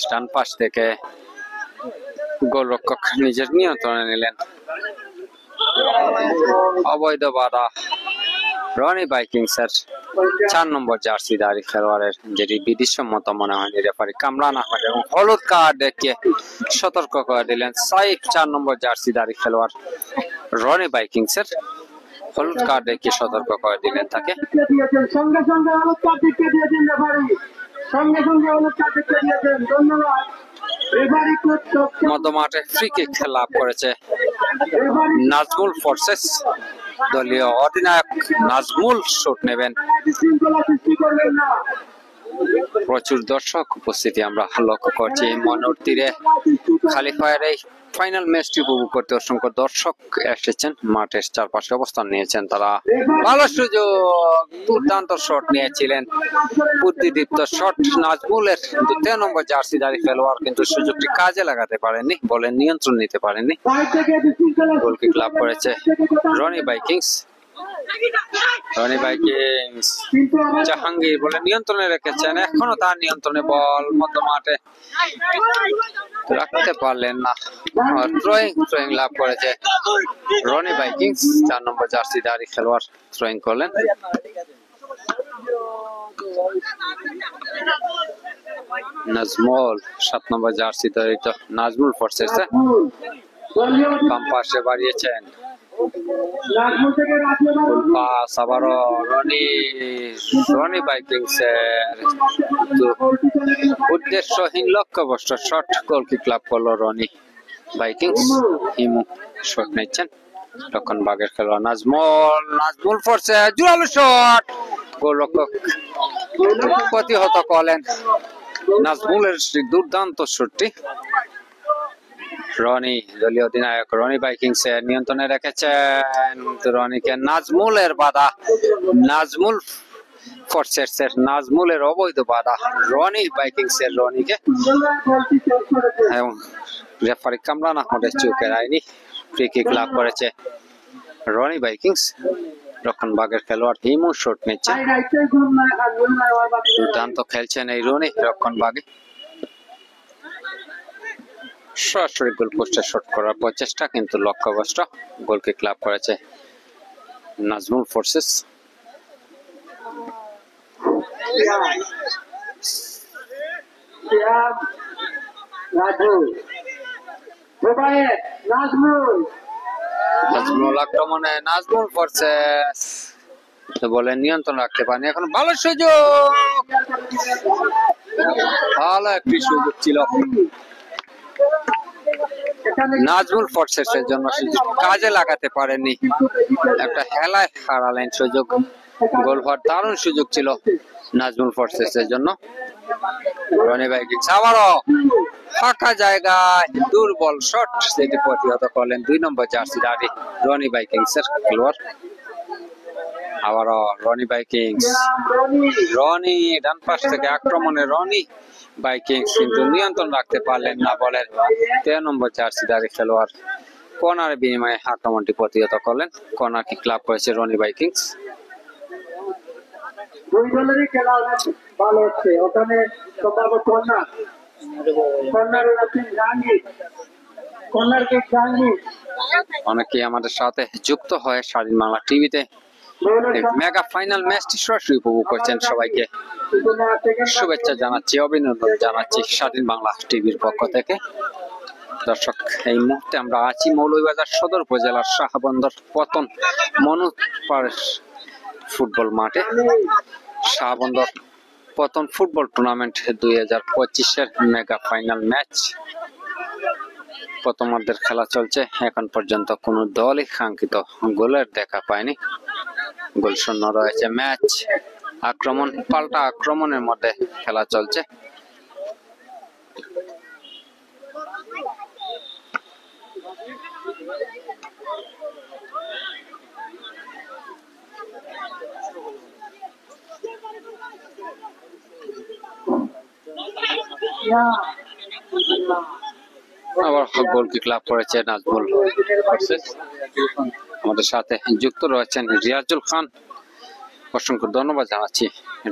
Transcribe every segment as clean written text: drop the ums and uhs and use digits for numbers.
ডান পাশ থেকে গোলরক্ষক নিজের নিয়ন্ত্রণে নিলেন। অবৈধ বাধা রনি ভাইকিংসের 4 নম্বর জার্সিধারী খেলোয়াড়ের, যেটি বিধিসম্মত মনে হয়নি রেফারি কামরান আহমেদ, এবং হলুদ কার্ড দেখিয়ে সতর্ক করে দিলেন সাইফ। 4 নম্বর জার্সিধারী খেলোয়াড় রনি ভাইকিংসের হলুদ কার্ড দেখিয়ে সতর্ক করে দিলেন তাকে। সঙ্গে সঙ্গে হলুদ কার্ড দেখিয়ে দিয়েছেন রেফারি, সঙ্গে সঙ্গে হলুদ কার্ড দেখিয়ে দিয়েছেন। ধন্যবাদ। মধ্য মাঠে ফ্রি কিক লাভ করেছে নাজমুল ফোর্সেস। দলীয় অধিনায়ক নাজমুল শুট নেবেন। প্রচুর দর্শক উপস্থিতি আমরা লক্ষ্য করছি। মনোর তীরে খালি পায়ের এই ফাইনাল ম্যাচটি উপভোগ করতে অসংখ্য দর্শক এসেছেন। মাঠের চারপাশে অবস্থান নিয়েছেন তারা। ভালো সুযোগ, দুর্দান্ত শট নিয়েছিলেন, বুদ্ধিদীপ্ত শট নাজমুলের। 2 নম্বর জার্সিধারী খেলোয়াড় কিন্তু সুযোগটি কাজে লাগাতে পারেননি, বলের নিয়ন্ত্রণ নিতে পারেননি। গোল কিক লাভ করেছে রনি ভাইকিংস। রনি ভাইকিংস জাহাঙ্গীর বলে নিয়ন্ত্রণে রেখেছেন, এখনো তার নিয়ন্ত্রণে বল মধ্য মাঠে রাখতে পারলেন না। থ্রোয়িং লাভ করেছে রনি ভাইকিংস। 4 নম্বর জার্সিধারী খেলোয়াড় থ্রোয়িং করলেন। নাজমুল 7 নম্বর জার্সিধারী নাজমুল ফোর্সেস বাম পাশে বাড়িয়েছেন। পাস আবারও রনি ভাইকিংসের উদ্দেশ্যহীন লক্ষ্যভ্রষ্ট শট। গোল কিক লাভ করলো রনি ভাইকিংস। হিমু শট নিচ্ছেন তখন বাগের খেলোয়াড় নাজমুল ফোর্সে জোরালো শট। গোলরক্ষক প্রতিহত করলেন নাজমুলের দুর্দান্ত শটটি। রনি দলীয় অধিনায়ক রনি ভাইকিংস এর নিয়ন্ত্রণে রেখেছেন রনিকে। নাজমুলের বাধা, নাজমুল ফোর্সেস এর নাজমুলের অবৈধ বাধা রনি ভাইকিংস এর রনিকে, এবং রেফারি কামরান আহমেদের চোখের আইনি ফ্রি কিক লাভ করেছে রনি ভাইকিংস। রক্ষণভাগের খেলোয়াড় হিমু শট নিচ্ছে। দুর্দান্ত খেলছেন এই রনি রক্ষণভাগে। সরাসরি গোল পোস্টে শট করার প্রচেষ্টা কিন্তু লক্ষ্যভ্রষ্ট। গোল কিক লাভ করেছে নাজমুল ফোর্সেস। নাজমুল আক্রমণে নাজমুল ফোর্সেস বলে নিয়ন্ত্রণ রাখতে পারেনি। এখন ভালো সুযোগ, ভালো একটি সুযোগ ছিল নাজমুল ফোর্সেস এর জন্য, সুযোগ কাজে লাগাতে পারেননি। একটা হেলায় হারালেন সুযোগ। গোল হওয়ার দারুণ সুযোগ ছিল নাজমুল ফোর্সেস এর জন্য। রনি ভাইকিংস আবারও ফাঁকা জায়গায় দুর্বল শট, যেটি প্রতিহত করলেন 2 নম্বর জার্সিধারী রনি ভাইকিংস এর খেলোয়াড়। আবারও রনি ভাইকিংস, রনি ডান পাশ থেকে আক্রমণে রনি ভাইকিংস কিন্তু নিয়ন্ত্রণ রাখতে পারলেন না বলের 13 নম্বর জার্সিধারী খেলোয়াড়। কর্নারের বিনিময়ে আক্রমণটি প্রতিহত করলেন। কর্নার কিক লাভ করেছে রনি ভাইকিংস। দুই দলেরই খেলা ভালো হচ্ছে। ওখানে অনেকেই আমাদের সাথে যুক্ত হয়ে স্বাধীন বাংলা টিভিতে মেগা ফাইনাল ম্যাচটি সরাসরি উপভোগ করছেন। সবাইকে শুভেচ্ছা জানাচ্ছি, অভিনন্দন জানাচ্ছি স্বাধীন বাংলা টিভির পক্ষ থেকে। দর্শক, এই মুহূর্তে আমরা আছি মৌলভীবাজার সদর উপজেলার শাহবন্দর পতন মনুপাড় ফুটবল মাঠে। শাহবন্দর পতন ফুটবল টুর্নামেন্ট 2025-এর মেগা ফাইনাল ম্যাচ প্রথমার্ধের খেলা চলছে। এখন পর্যন্ত কোনো দলই কাঙ্ক্ষিত গোলের দেখা পায়নি। গোল শূন্য রয়েছে ম্যাচ। আক্রমণ পাল্টা আক্রমণের মধ্যে খেলা চলছে। আবার গোল কিক লাভ করেছে নাজমুল। আমাদের সাথে যুক্ত রয়েছেন রিয়াজুল খান, অসংখ্য ধন্যবাদ জানাচ্ছি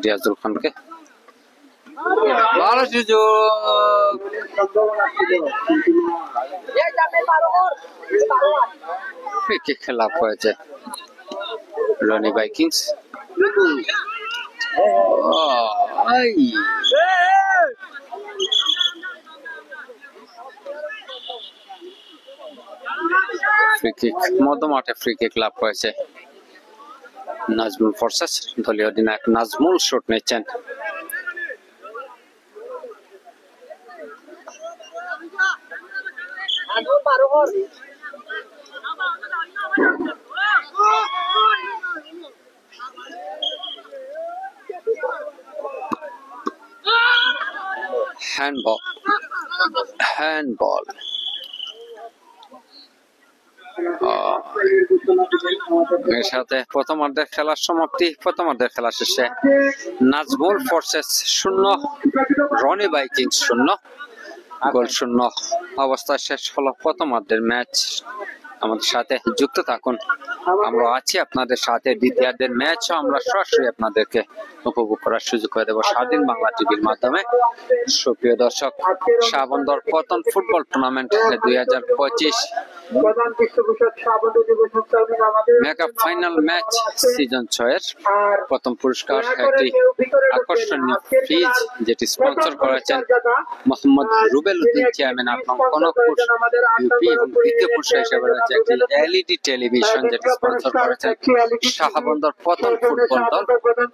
রিয়াজুল খানকে। ভালো সুযোগ, সম্ভাবনা ছিল কিন্তু ফ্রি কিক লাভ করেছে রনি ভাইকিংস। ফ্রি কিক মধ্য মাঠে ফ্রি কিক লাভ করেছে নাজমুল ফোর্সেস। দলীয় অধিনায়ক নাজমুল শট নিচ্ছেন। হ্যান্ডবল হ্যান্ডবল এর সাথে প্রথমার্ধের খেলার সমাপ্তি। প্রথমার্ধের খেলা শেষে নাজমুল ফোর্সেস 0, রনি ভাইকিংস 0, গোল 0 অবস্থায় শেষ হলো প্রথমার্ধের ম্যাচ। আমাদের সাথে যুক্ত থাকুন, আমরা আছি আপনাদের সাথে। দ্বিতীয়ার্ধের ম্যাচও আমরা সরাসরি আপনাদেরকে উপভোগ করার সুযোগ করে দেবো স্বাধীন বাংলা টিভির মাধ্যমে। সুপ্রিয় দর্শক, শাহবন্দর পতন ফুটবল টুর্নামেন্ট 2025 প্রধান পৃষ্ঠপোষক শাহবন্দর যুব সংস্থা মেগা ফাইনাল ম্যাচ সিজন 6 এর প্রথম পুরস্কার একটি আকর্ষণীয় ফ্রিজ, যেটি স্পন্সর করেছেন মোহাম্মদ রুবেল উদ্দিন চেয়ারম্যান আপনার কনকপুর ইউপি, এবং দ্বিতীয় পুরস্কার হিসেবে রয়েছে একটি এলইডি টেলিভিশন, যেটি স্পন্সর করেছেন শাহবন্দর পতন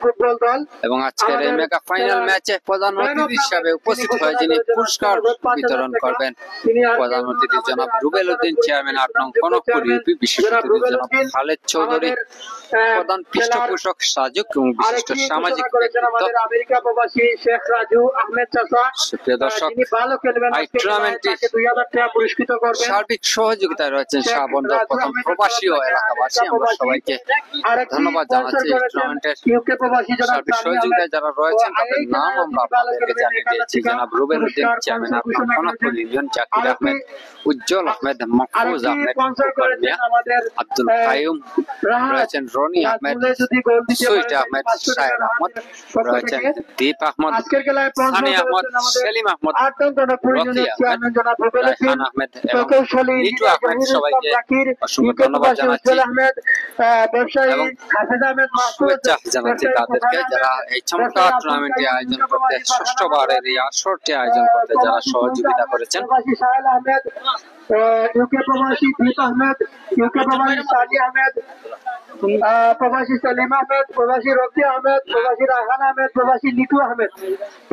ফুটবল দল। এবং আজকের এই মেগা ফাইনাল ম্যাচে প্রধান অতিথি হিসাবে উপস্থিত হয়ে যিনি পুরস্কার বিতরণ করবেন, প্রধান অতিথি জনাব রুবেল উদ্দিন চেয়ারম্যান 8 নং কনকপুর ইউপি, বিশেষ অতিথি জনাব খালেদ চৌধুরী, প্রধান পৃষ্ঠপোষক সাজুক এবং বিশিষ্ট সামাজিক ব্যক্তিত্ব। আমেরিকা প্রবাসী শেখ রাজু আহমেদ চাচা। সুপ্রিয় দর্শক, ভালো খেলবেন এই টুর্নামেন্টটি 2000 টাকা পুরস্কৃত করবেন। সার্বিক সহযোগিতায় রয়েছেন শাহবন্দর প্রথম প্রবাসী ও এলাকাবাসী। আমরা সবাইকে ধন্যবাদ জানাচ্ছি। এই টুর্নামেন্টের সার্বিক সহযোগিতায় যারা রয়েছেন তাদের নাম আমরা আপনাদেরকে জানিয়ে দিয়েছি। জনাব রুবেল উদ্দিন চেয়ারম্যান আপনার কনকপুর ইউনিয়ন, জাকির আহমেদ, উজ্জ্বল আহমেদ, মাহফুজ আহমেদ, আব্দুল কাইয়ুম রয়েছেন, রনি আহমেদ, সুইট আহমেদ, শাহের আহমদ রয়েছেন, দীপ আহমদ, সানি আহমদ, সেলিম আহমদ, রকি আহমেদ, রায়হান আহমেদ এবং নিটু আহমেদ। সবাইকে অসংখ্য ধন্যবাদ জানাচ্ছি এবং শুভেচ্ছা জানাচ্ছি তাদেরকে যারা এই চমৎকার টুর্নামেন্টটি আয়োজন করতে, ষষ্ঠবারের এই আসরটি আয়োজন করতে যারা সহযোগিতা করেছেন। ইউকে প্রবাসী দীপ আহমেদ, ইউকে প্রবাসী সানি আহমেদ, প্রবাসী সেলিম আহমেদ, প্রবাসী রকি আহমেদ, প্রবাসী রায়হান আহমেদ, প্রবাসী নিটু আহমেদ,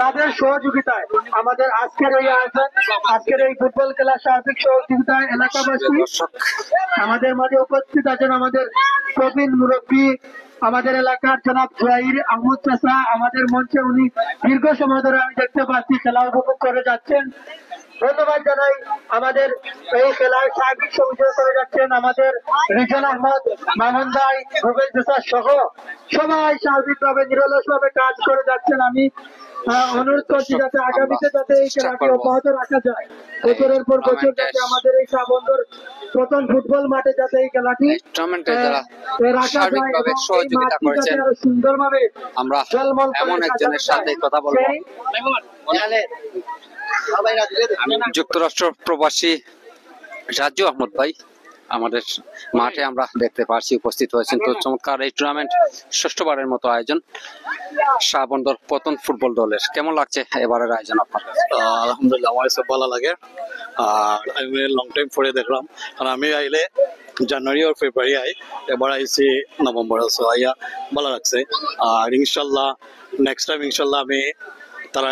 তাদের সহযোগিতায় আমাদের আজকের এই আয়োজন, আজকের এই ফুটবল খেলার সার্বিক সহযোগিতায় এলাকাবাসী আমাদের মাঝে উপস্থিত আছেন আমাদের প্রবীণ মুরব্বী, আমাদের এলাকার জনাব জহির আহমদ চাচা। আমাদের মঞ্চে উনি দীর্ঘ সময় ধরে আমি দেখতে পাচ্ছি খেলা উপভোগ করে যাচ্ছেন। ধন্যবাদ জানাই আমাদের এই খেলায় সার্বিক সহযোগিতা করে যাচ্ছেন আমাদের রিজন আহমদ, মামুন ভাই, রুবেল চাচা সহ সবাই সার্বিকভাবে নিরলসভাবে কাজ করে যাচ্ছেন। আমি অনুরোধ করছি যাতে আগামীতে যাতে এই খেলাটি অব্যাহত রাখা যায়, বছরের পর বছর যাতে আমাদের এই শাহবন্দর প্রথম ফুটবল মাঠে যাতে এই খেলাটি রাখা যায়, সহযোগিতা করেছেন। সুন্দরভাবে আমরা এমন একজনের সাথে কথা বলবো, যুক্তরাষ্ট্র প্রবাসী রাজু আহমদ ভাই আমাদের মাঠে আমরা দেখতে পাচ্ছি উপস্থিত হয়েছেন। তো চমৎকার এই টুর্নামেন্ট ষষ্ঠবারের মতো আয়োজন শাহবন্দর পতন ফুটবল দলের। কেমন লাগছে এবারের আয়োজন আপনার কাছে? আলহামদুলিল্লাহ, আমার সব ভালো লাগে। আর আমি লং টাইম পরে দেখলাম, কারণ আমি আইলে জানুয়ারি আর ফেব্রুয়ারি আই, এবার আইসি নভেম্বর, সো আইয়া ভালো লাগছে। আর ইনশাল্লাহ নেক্সট টাইম ইনশাল্লাহ আমি তারা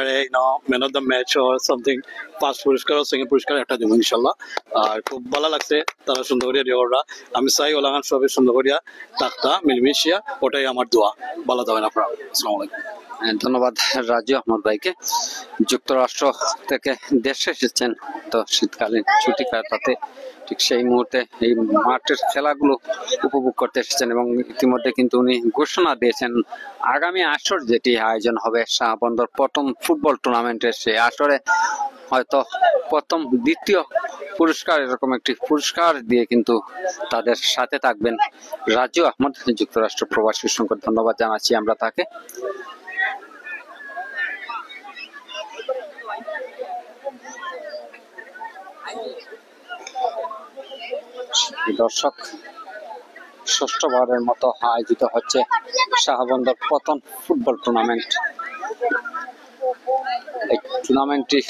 man of the match or something first পুরস্কার ও সেকেন্ড পুরস্কার একটা দেবো ইনশাল্লাহ। আর খুব ভালো লাগছে তারা সুন্দর করিয়া দেওয়াররা। আমি চাই ওলাগান সবাই সুন্দর করিয়া তাকতা মিলমিশিয়া, ওটাই আমার দোয়া। ভালো থাকবেন আপনারা। আসসালামু আলাইকুম। ধন্যবাদ রাজু আহমদ ভাইকে। যুক্তরাষ্ট্র থেকে দেশে এসেছেন, তো শীতকালীন ছুটি কাটাতে ঠিক সেই মুহূর্তে এই মাঠের খেলাগুলো উপভোগ করতে এসেছেন এবং ইতিমধ্যে কিন্তু উনি ঘোষণা দিয়েছেন আগামী আসর যেটি আয়োজন হবে শাহবন্দর প্রথম ফুটবল টুর্নামেন্টের, সেই আসরে হয়তো প্রথম দ্বিতীয় পুরস্কার এরকম একটি পুরস্কার দিয়ে কিন্তু তাদের সাথে থাকবেন রাজু আহমদ, যুক্তরাষ্ট্র প্রবাসী। অসংখ্য ধন্যবাদ জানাচ্ছি আমরা তাকে। দর্শক, ষষ্ঠবারের মতো আয়োজিত হচ্ছে শাহবন্দর প্রথম ফুটবল টুর্নামেন্ট। এই টুর্নামেন্টটি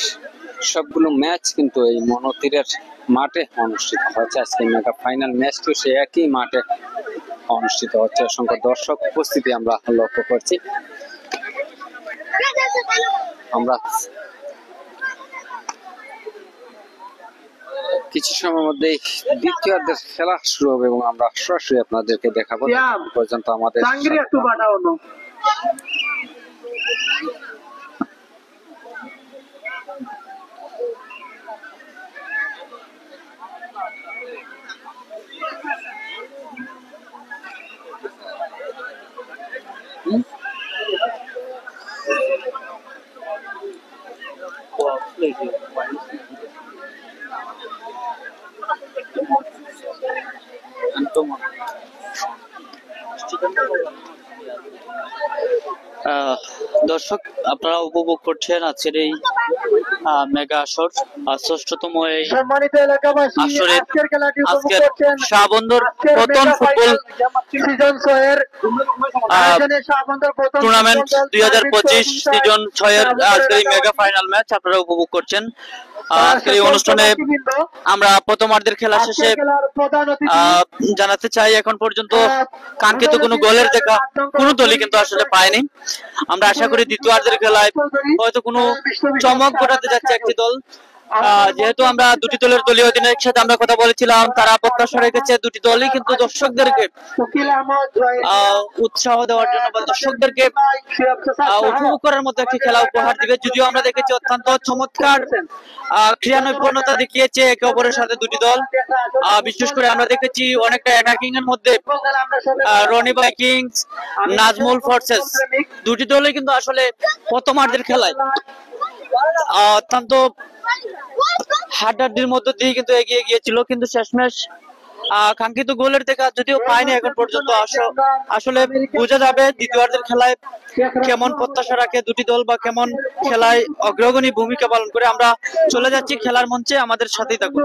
সবগুলো ম্যাচ কিন্তু এই মনোতীরের মাঠে অনুষ্ঠিত হচ্ছে। আজকে মেগা ফাইনাল ম্যাচটি সে একই মাঠে অনুষ্ঠিত হচ্ছে। অসংখ্য দর্শক উপস্থিতি আমরা লক্ষ্য করছি। আমরা কিছু সময়ের মধ্যেই দ্বিতীয়ার্ধের খেলা শুরু হবে এবং আমরা সরাসরি আপনাদেরকে দেখাবো। পর্যন্ত আমাদের দর্শক, আপনারা উপভোগ করছেন আজকের এই মেগা আসর, ষষ্ঠতম এই সম্মানিত এলাকাবাসী, আসরের আজকের খেলাটি উপভোগ আজকের করছেন শাহবন্দর আজকের প্রথম মেগা ফুটবল ফাইনাল সিজন 6 এর আয়োজনে শাহবন্দর প্রথম টুর্নামেন্ট ফুটবল দল 2025 সিজন 6 এর আজকের এই মেগা ফাইনাল ম্যাচ আপনারা উপভোগ করছেন। আজকের এই অনুষ্ঠানে আমরা প্রথমার্ধের খেলা শেষে জানাতে চাই, এখন পর্যন্ত কাঙ্ক্ষিত কোনো গোলের দেখা কোনো দলই কিন্তু আসলে পায়নি। আমরা আশা করি দ্বিতীয়ার্ধের খেলায় হয়তো কোনো চমক ঘটাতে যাচ্ছে একটি দল। যেহেতু আমরা দুটি দলের দলীয় অধিনায়কের সাথে আমরা কথা বলেছিলাম, তারা প্রত্যাশা রেখেছে দুটি দলই কিন্তু দর্শকদেরকে উৎসাহ দেওয়ার জন্য বা দর্শকদেরকে উপভোগ করার মতো একটি খেলা উপহার দিবে। যদিও আমরা দেখেছি অত্যন্ত চমৎকার ক্রীড়া নৈপুণ্যতা দেখিয়েছে একে অপরের সাথে দুটি দল। বিশেষ করে আমরা দেখেছি অনেকটা অ্যাটাকিং এর মধ্যে রনি ভাইকিংস, নাজমুল ফোর্সেস দুটি দলই কিন্তু আসলে প্রথমার্ধের খেলায় অত্যন্ত হাড্ডাহাড্ডির মধ্য দিয়ে কিন্তু এগিয়ে গিয়েছিল, কিন্তু শেষমেশ কাঙ্ক্ষিত গোলের দেখা যদিও পায়নি এখন পর্যন্ত। আসলে বোঝা যাবে দ্বিতীয়ার্ধের খেলায় কেমন প্রত্যাশা রাখে দুটি দল বা কেমন খেলায় অগ্রগণী ভূমিকা পালন করে। আমরা চলে যাচ্ছি খেলার মঞ্চে, আমাদের সাথেই থাকুন।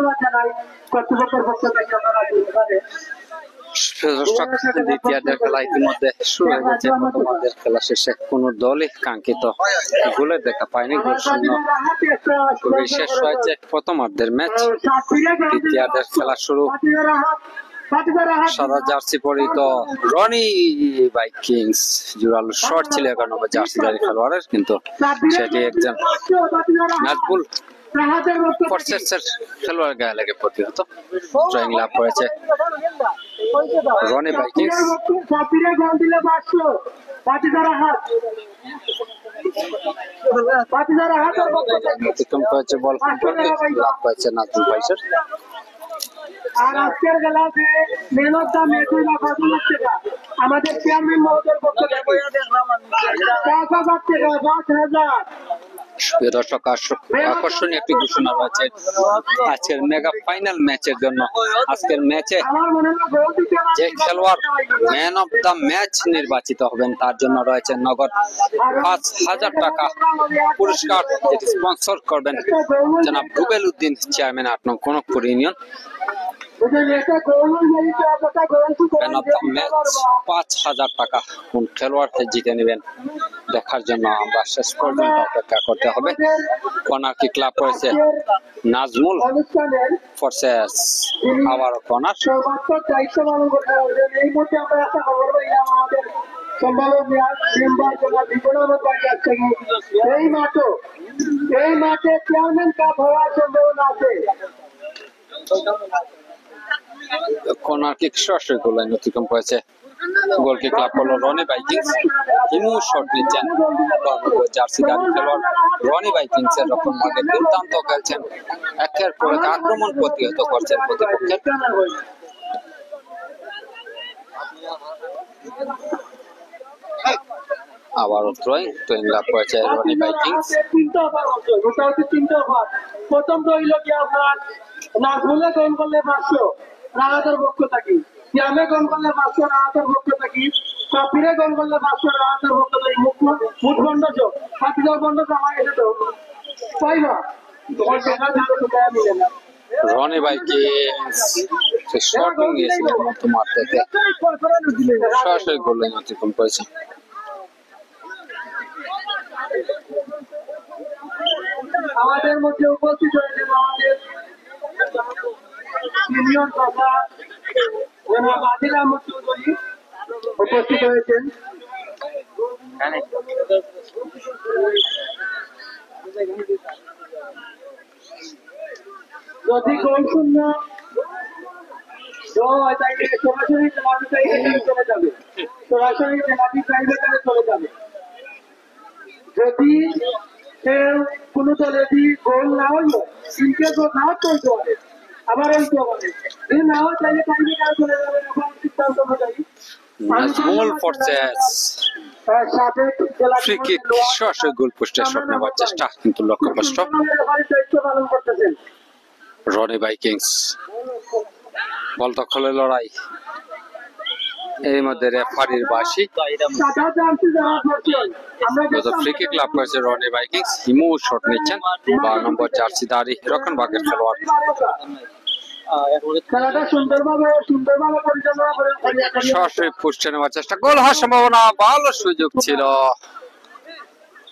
দ্বিতীয়ার্ধের খেলা ইতিমধ্যে শুরু হয়ে গেছে। প্রথমার্ধের খেলা শেষে কোনো দলই কাঙ্ক্ষিত গোলের দেখা পায়নি। গোল শূন্য শেষ হয়েছে প্রথমার্ধের ম্যাচ। দ্বিতীয়ার্ধের খেলা শুরু। সাদা জার্সি পরিহিত রনি ভাইকিংস জোরালো শট ছিল 11 নম্বর জার্সিধারী খেলোয়াড়ের, কিন্তু সেটি একজন নাজমুল ফোর্সেসের খেলোয়াড় গায়ে লেগে প্রতিহত। ড্রয়িং লাভ করেছে রনি ভাইকিংস। অতিক্রম করেছে বল, লাভ করেছে নাজমুল ভাইসের। আর আজকের খেলাতে ম্যান অফ দ্য ম্যাচ হইল 5 লাখ টাকা। আমাদের চেয়ারম্যান মহোদয়ের পক্ষ থেকে 5,000 টাকা, 5,000। দর্শক, আকর্ষণীয় একটি ঘোষণা রয়েছে আজকের মেগা ফাইনাল ম্যাচের জন্য। আজকের ম্যাচে যে খেলোয়াড় ম্যান অফ দ্য ম্যাচ নির্বাচিত হবেন তার জন্য রয়েছে নগদ 5,000 টাকা পুরস্কার, যেটি স্পন্সর করবেন জনাব রুবেল উদ্দিন, চেয়ারম্যান 8 নং Kanakpur union. Man of the match 5,000 টাকা কোন খেলোয়াড় জিতে নেবেন দেখার জন্য আমরা শেষ পর্যন্ত অপেক্ষা করতে হবে। কর্নার কিক লাভ করেছে নাজমুল ফোর্সেস, আবারও কর্নার। এই মাঠে চেয়ারম্যান কাপ হওয়ার সম্ভাবনা আছে। কর্নার কিক সরাসরি গোল লাইন অতিক্রম করেছে। গোল কিক লাভ করলো রনি ভাইকিংস। হিমু শট নিচ্ছেন জার্সিধারী খেলোয়াড় রনি ভাইকিংস এর রক্ষণ ভাগে দুর্দান্ত খেলছেন, একের পর এক আক্রমণ প্রতিহত করছেন প্রতিপক্ষের। আবারও থ্রোয়িং লাভ করেছে রনি ভাইকিংস। প্রথম তো হইল কি আপনার নাজমুলে গোল করলে 500 রানাদের পক্ষ থাকি, জামে গোল করলে 500 রানাদের পক্ষ থাকি, সাপিরে গোল করলে 500 রানাদের পক্ষ থাকি। মুঠ বন্ধ চো 5000 বন্ধ আমার এসে তো পাইবা তোমার টাকা জানো তো মিলে না। রনি ভাইকে শর্ট নিয়েছিলেন মতো মারতে সরাসরি গোল লাইন অতিক্রম করেছে। আমাদের মধ্যে উপস্থিত হয়েছেন আমাদের সিনিয়র তথা আদিল আহমদ চৌধুরী উপস্থিত হয়েছেন। যদি গোল শূন্য হয় তাইলে সরাসরি পেনাল্টি টাইব্রেকারে চলে যাবে, সরাসরি পেনাল্টি টাইব্রেকারে চলে যাবে। যদি কোন দলে গোল না হইল, ইনকেস ও না চলতে পারে, আবার হইতে পারে, যদি না হয় তাইলে টাইব্রেকারে চলে যাবে। এখন সিদ্ধান্ত অনুযায়ী নাজমুল ফোর্সেস ফ্রি কিক সরাসরি গোল পোস্টে শট নেওয়ার চেষ্টা, কিন্তু লক্ষ্যভ্রষ্ট। দায়িত্ব পালন করতেছেন রনি ভাইকিংস বল দখলে লড়াই, এর মধ্যে রেফারির বাঁশি। ফ্রি কিক লাভ করেছে রনি ভাইকিংস। হিমু শট নিচ্ছেন 12 নম্বর জার্সিধারী রক্ষণভাগের খেলোয়াড়। খেলাটা সুন্দরভাবে পরিচালনা করে সরাসরি পোস্টে নেওয়ার চেষ্টা, গোল হওয়ার সম্ভাবনা, ভালো সুযোগ ছিল,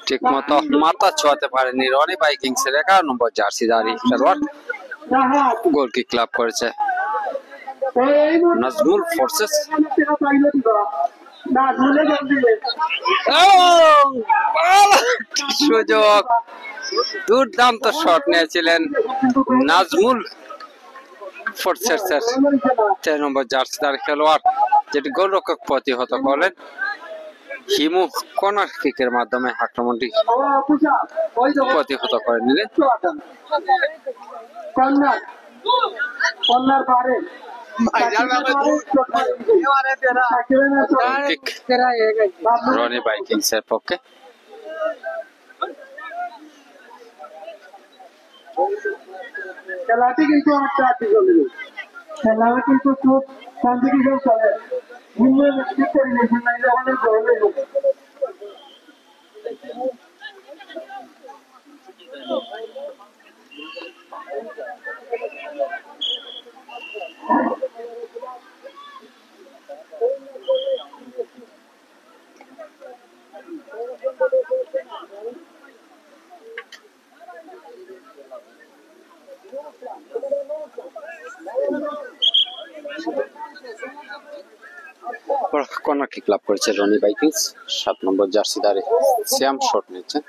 ঠিক মতো মাথা ছোঁয়াতে পারেনি রনি ভাইকিংস এর 11 নম্বর জার্সিধারী খেলোয়াড়। গোল কিক লাভ করেছে নাজমুল ফোর্সেস। সুযোগ, দুর্দান্ত শট নিয়েছিলেন নাজমুল ফোর্সেস 13 নম্বর জার্সিধারী খেলোয়াড়, যেটি গোলরক্ষক প্রতিহত করলেন। হিমু কর্নার কিকের মাধ্যমে আক্রমণটি প্রতিহত করে নিলেন। রনি ভাইকিংস এর পক্ষে খেলাটি কিন্তু আটটা চলে, খেলা কিন্তু খুব কম্পিটিশন চলে। কর্নার কিক লাভ করেছে রনি ভাইকিংস। 7 নম্বর জার্সিধারী শ্যাম শট নিচ্ছেন।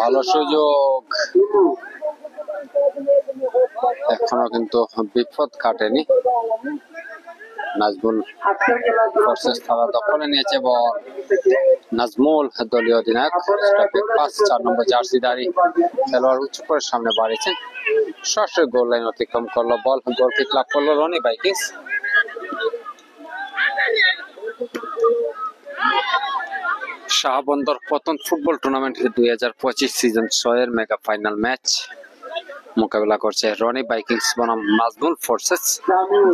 ভালো সুযোগ, এখনো কিন্তু বিপদ কাটেনি। নাজমুল ফোর্সেস তারা দখলে নিয়েছে বল। নাজমুল দলীয় অধিনায়ক 4 নম্বর জার্সিধারী খেলোয়াড় উঁচু করে সামনে বাড়িয়েছেন, সরাসরি গোল লাইন অতিক্রম করলো বল। গোল কিক লাভ করলো রনি ভাইকিংস। শাহবন্দর পতন ফুটবল টুর্নামেন্টের 2025 সিজন 6 এর মেগা ফাইনাল ম্যাচ মোকাবেলা করছে রনি ভাইকিংস বনাম নাজমুল ফোর্সেস।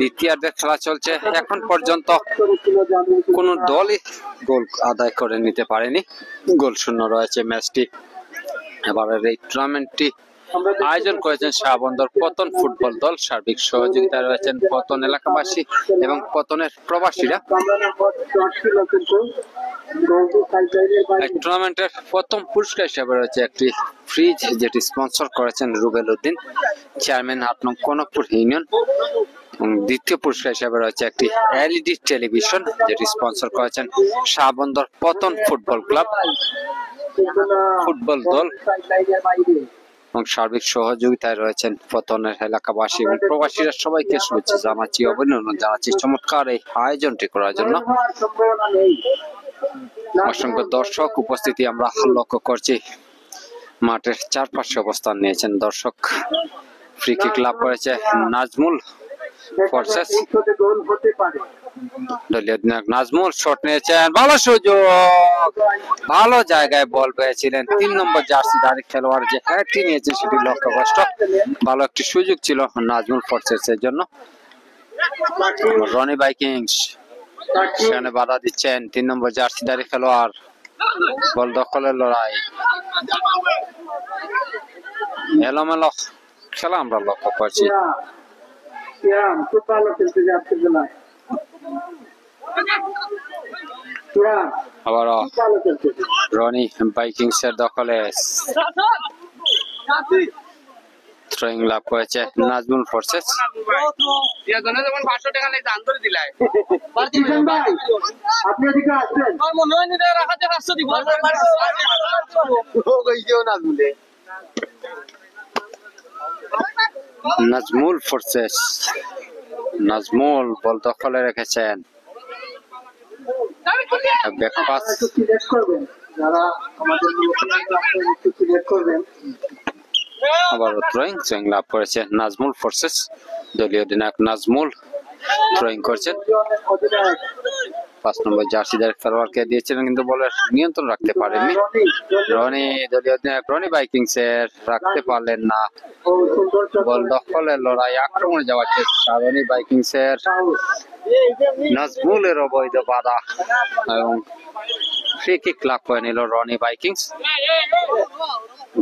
দ্বিতীয়ার্ধের খেলা চলছে, এখন পর্যন্ত কোন দলই গোল আদায় করে নিতে পারেনি, গোল শূন্য রয়েছে ম্যাচটি। এবারের এই টুর্নামেন্টটি আয়োজন করেছেন শাহবন্দর পতন ফুটবল দল, সার্বিক সহযোগিতায় রয়েছেন পতন এলাকাবাসী এবং পতনের প্রবাসীরা। টুর্নামেন্টের প্রথম পুরস্কার হিসেবে রয়েছে একটি ফ্রিজ, যেটি স্পন্সর করেছেন রুবেল উদ্দিন, চেয়ারম্যান 8 নং কনকপুর ইউনিয়ন। দ্বিতীয় পুরস্কার হিসেবে রয়েছে একটি এলইডি টেলিভিশন, যেটি স্পন্সর করেছেন শাহবন্দর পতন ফুটবল ক্লাব ফুটবল দল, এবং সার্বিক সহযোগিতায় রয়েছেন পতনের এলাকাবাসী এবং প্রবাসীরা। সবাইকে শুভেচ্ছা জানাচ্ছি, অভিনন্দন জানাচ্ছি চমৎকার এই আয়োজনটি করার জন্য। অসংখ্য দর্শক উপস্থিতি আমরা লক্ষ্য করছি, মাঠের চারপাশে অবস্থান নিয়েছেন দর্শক। ফ্রি কিক লাভ করেছে নাজমুল ফোর্সেস, দলীয় অধিনায়ক নাজমুল শট নিয়েছেন, ভালো সুযোগ, ভালো জায়গায় বল পেয়েছিলেন 3 নম্বর জার্সিধারী খেলোয়াড়, যে হ্যাটটি নিয়েছে সেটি লক্ষ্যভ্রষ্ট। ভালো একটি সুযোগ ছিল নাজমুল ফোর্সেস এর জন্য। রনি ভাইকিংস সেখানে বাধা দিচ্ছেন 3 নম্বর জার্সিধারী খেলোয়াড়। বল দখলের লড়াই, এলোমেলো খেলা আমরা লক্ষ্য করছি। খুব ভালো খেলতে যাচ্ছে বেলায়, আবারও ভালো খেলতে। রনি ভাইকিংস এর দখলে থ্রোয়িং লাভ করেছে নাজমুল ফোর্সেস। কিষান ভাই, আপনি এদিকে আসবেন। নাজমুল ফোর্সেস, নাজমুল বল দখলে রেখেছেন। ব্যাক পাস, একটু সিলেক্ট করবেন, যারা আমাদের একটু সিলেক্ট করবেন। আবার থ্রোয়িং লাভ করেছে নাজমুল ফোর্সেস। দলীয় অধিনায়ক নাজমুল থ্রোয়িং করছেন। 5 নম্বর জার্সিদার খেলোয়াড়কে দিয়েছিলেন কিন্তু বলের নিয়ন্ত্রণ রাখতে পারেননি রনি। দলীয় অধিনায়ক রনি ভাইকিংস এর রাখতে পারলেন না। বল দখলের লড়াই, আক্রমণে যাওয়ার চেষ্টা রনি ভাইকিংস এর। নাজমুলের অবৈধ বাধা এবং ফ্রি কিক লাভ করে নিল রনি ভাইকিংস।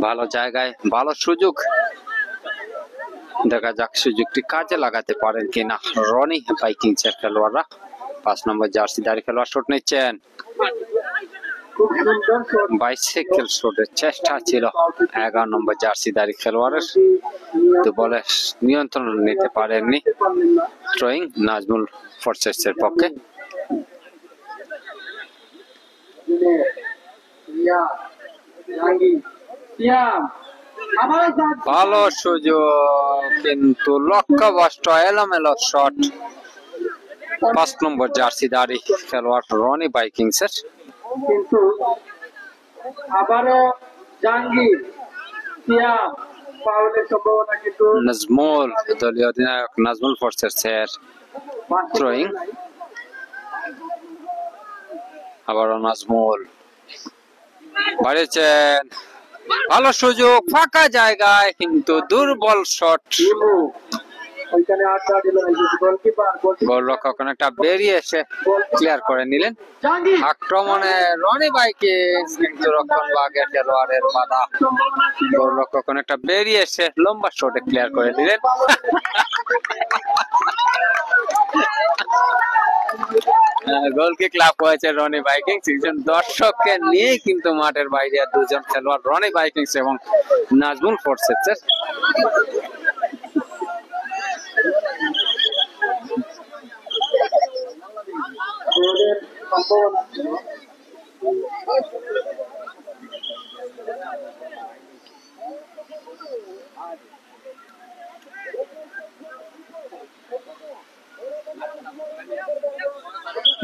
ভালো জায়গায়, ভালো সুযোগ, দেখা যাক সুযোগটি কাজে লাগাতে পারেন কিনা রনি ভাইকিংস এর খেলোয়াড়রা। 5 নম্বর জার্সিধারী খেলোয়াড় শট নিচ্ছেন। বাইসাইকেল শটের চেষ্টা ছিল 11 নম্বর জার্সিধারী খেলোয়াড়ের, তো বলে নিয়ন্ত্রণ নিতে পারেননি থ্রোয়িং নাজমুল ফোর্সেস এর পক্ষে। ভালো সুযোগ কিন্তু লক্ষ্যভ্রষ্ট, এলোমেলো শট 5 নম্বর জার্সিধারী খেলোয়াড় রনি ভাইকিংস এর। কিন্তু আবারও জাহাঙ্গীর ফাউলের সম্ভাবনা, কিন্তু নাজমুল দলীয় অধিনায়ক নাজমুল ফোর্সেস এর থ্রোয়িং। আবারও নাজমুল বাড়িয়েছেন, ভালো সুযোগ ফাঁকা জায়গায় কিন্তু দুর্বল শট। ওইখানে আড্ডা দিল গোলকিপার। গোলরক্ষক অনেকটা বেরিয়ে এসে ক্লিয়ার করে নিলেন। আক্রমণে রনি ভাইকিংস কিন্তু রক্ষণ ভাগের খেলোয়াড়ের বাধা। গোলরক্ষক অনেকটা বেরিয়ে এসে লম্বা শটে ক্লিয়ার করে নিলেন। গোল কিক লাভ হয়েছে রনি ভাইকিংস। একজন দর্শককে নিয়ে কিন্তু মাঠের বাইরে দুজন খেলোয়াড় রনি ভাইকিংস এবং নাজমুল ফোর্সেস এর।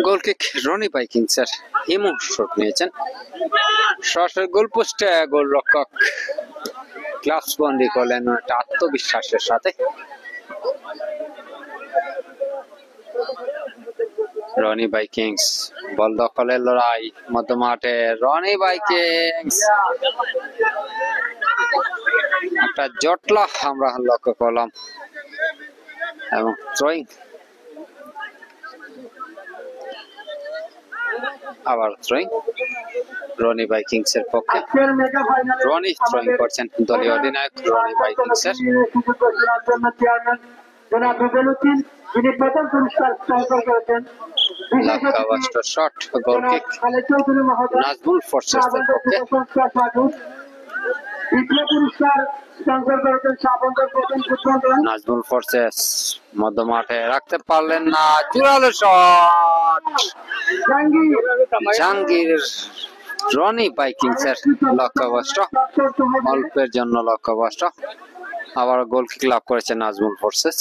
গোল কিক রনি ভাইকিংস এর হিমু শট নিয়েছেন। সরাসরি গোল পোস্টে গোলরক্ষক গ্লাভস বন্দি করলেন একটা আত্মবিশ্বাসের সাথে। রনি ভাইকিংস বল দখলের লড়াই মধ্যমাঠে। রনি ভাইকিংস একটা জটলা আমরা লক্ষ্য করলাম এবং থ্রোয়িং। আবার থ্রোয়িং রনি ভাইকিংস এর পক্ষে। রনি থ্রোয়িং করছেন দলীয় অধিনায়ক রনি ভাইকিংস এর। যিনি প্রথম পুরস্কার স্পন্সর করেছেন। লক্ষ্যভ্রষ্ট shot, goal kick Nazmul Forces এর পক্ষে। দ্বিতীয় পুরস্কার স্পন্সর করেছেন সাবন্তর প্রথম ফুটবল। নাজমুল ফোর্সেস মধ্যমাঠে রাখতে পারলেন না, জোরালো শট জাহাঙ্গীর। রনি ভাইকিংস এর লক্ষ্যভ্রষ্ট, অল্পের জন্য লক্ষ্যভ্রষ্ট। আবার গোল কিক লাভ করেছে নাজমুল ফোর্সেস।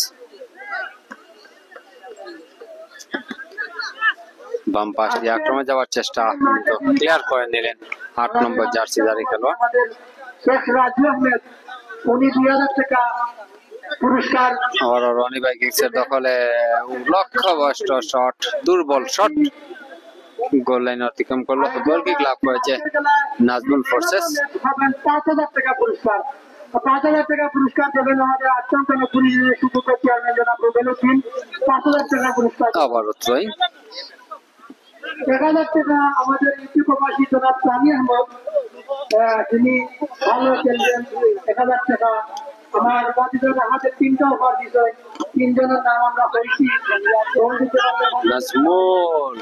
বাম পাশ দিয়ে আক্রমণে যাওয়ার চেষ্টা কিন্তু ক্লিয়ার করে নিলেন 8 নম্বর জার্সিধারী খেলোয়াড়। শেখ রাজু আহমেদ, উনি 2000 টাকা পুরস্কার। আবার রনি ভাইকিংস এর দখলে লক্ষ্যভ্রষ্ট শট, দুর্বল শট, গোল লাইন অতিক্রম করলো। গোল কিক লাভ করেছে নাজমুল ফোর্সেস। 5000 টাকা পুরস্কার। 5,000 টাকা পুরস্কার দেবেন আমাদের আশ্রমতন পুলিশ সুযোগ্য চেয়ারম্যান জনাব রুবেল উদ্দিন। 5,000 টাকা পুরস্কার। আবারও থ্রোয়িং। 1,000 টাকা আমাদের ইউপি প্রবাসী জনাব সামি আহমদ, তিনি ভালো খেলবেন। 1,000 টাকা আমার বাদীদের হাতে 3টা অফার দিচ্ছে, 3 জনের নাম আমরা পেয়েছি। নাজমুল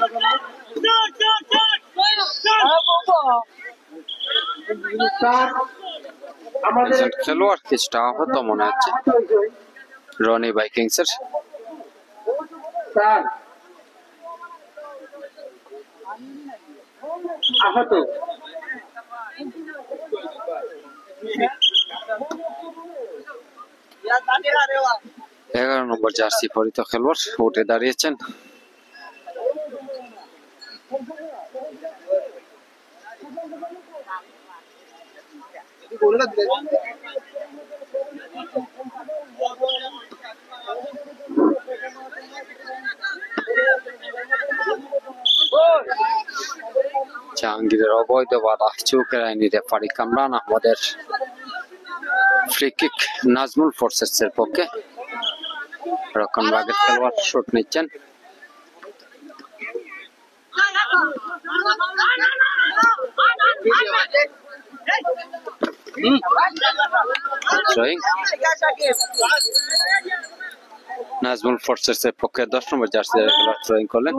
আমাদের একজন খেলোয়াড় কিছুটা আহত মনে হচ্ছে রনি ভাইকিংস এর। স্যার আহত 11 নম্বর জার্সি পরিহিত খেলোয়াড় উঠে দাঁড়িয়েছেন। জাহাঙ্গীরের অবৈধ বাধা চৌকের আইনি রেফারি কামরান আহমদের ফ্রি কিক নাজমুল ফোর্সেস এর পক্ষে। রক্ষণভাগের খেলোয়াড় শট নিচ্ছেন। নাজমুল ফোর্সেস এর পক্ষে 10 নম্বর জার্সি খেলোয়াড় থ্রোয়িং করলেন।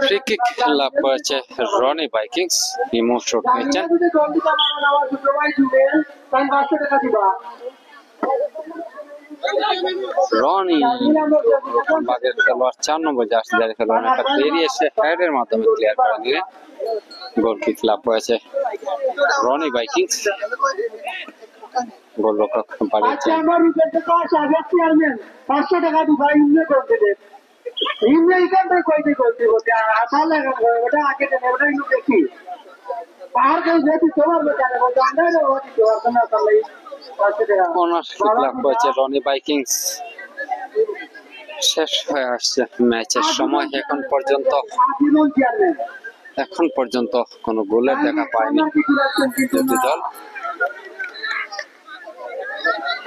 ফ্রি কিক লাভ করেছে রনি ভাইকিংস। ইমো শট নিচ্ছেন। রনি রক্ষণভাগের খেলোয়াড় 4 নম্বর জার্সি খেলোয়াড় একটা বেরিয়ে এসে হেডের মাধ্যমে ক্লিয়ার করে দিলেন। গোল কিক লাভ করেছে রনি ভাইকিংস। গোলরক্ষক বাড়িয়েছে। রনি ভাইকিংস শেষ হয়ে আসছে ম্যাচের সময়। এখন পর্যন্ত কোনো গোলের দেখা পায়নি দুটি দল।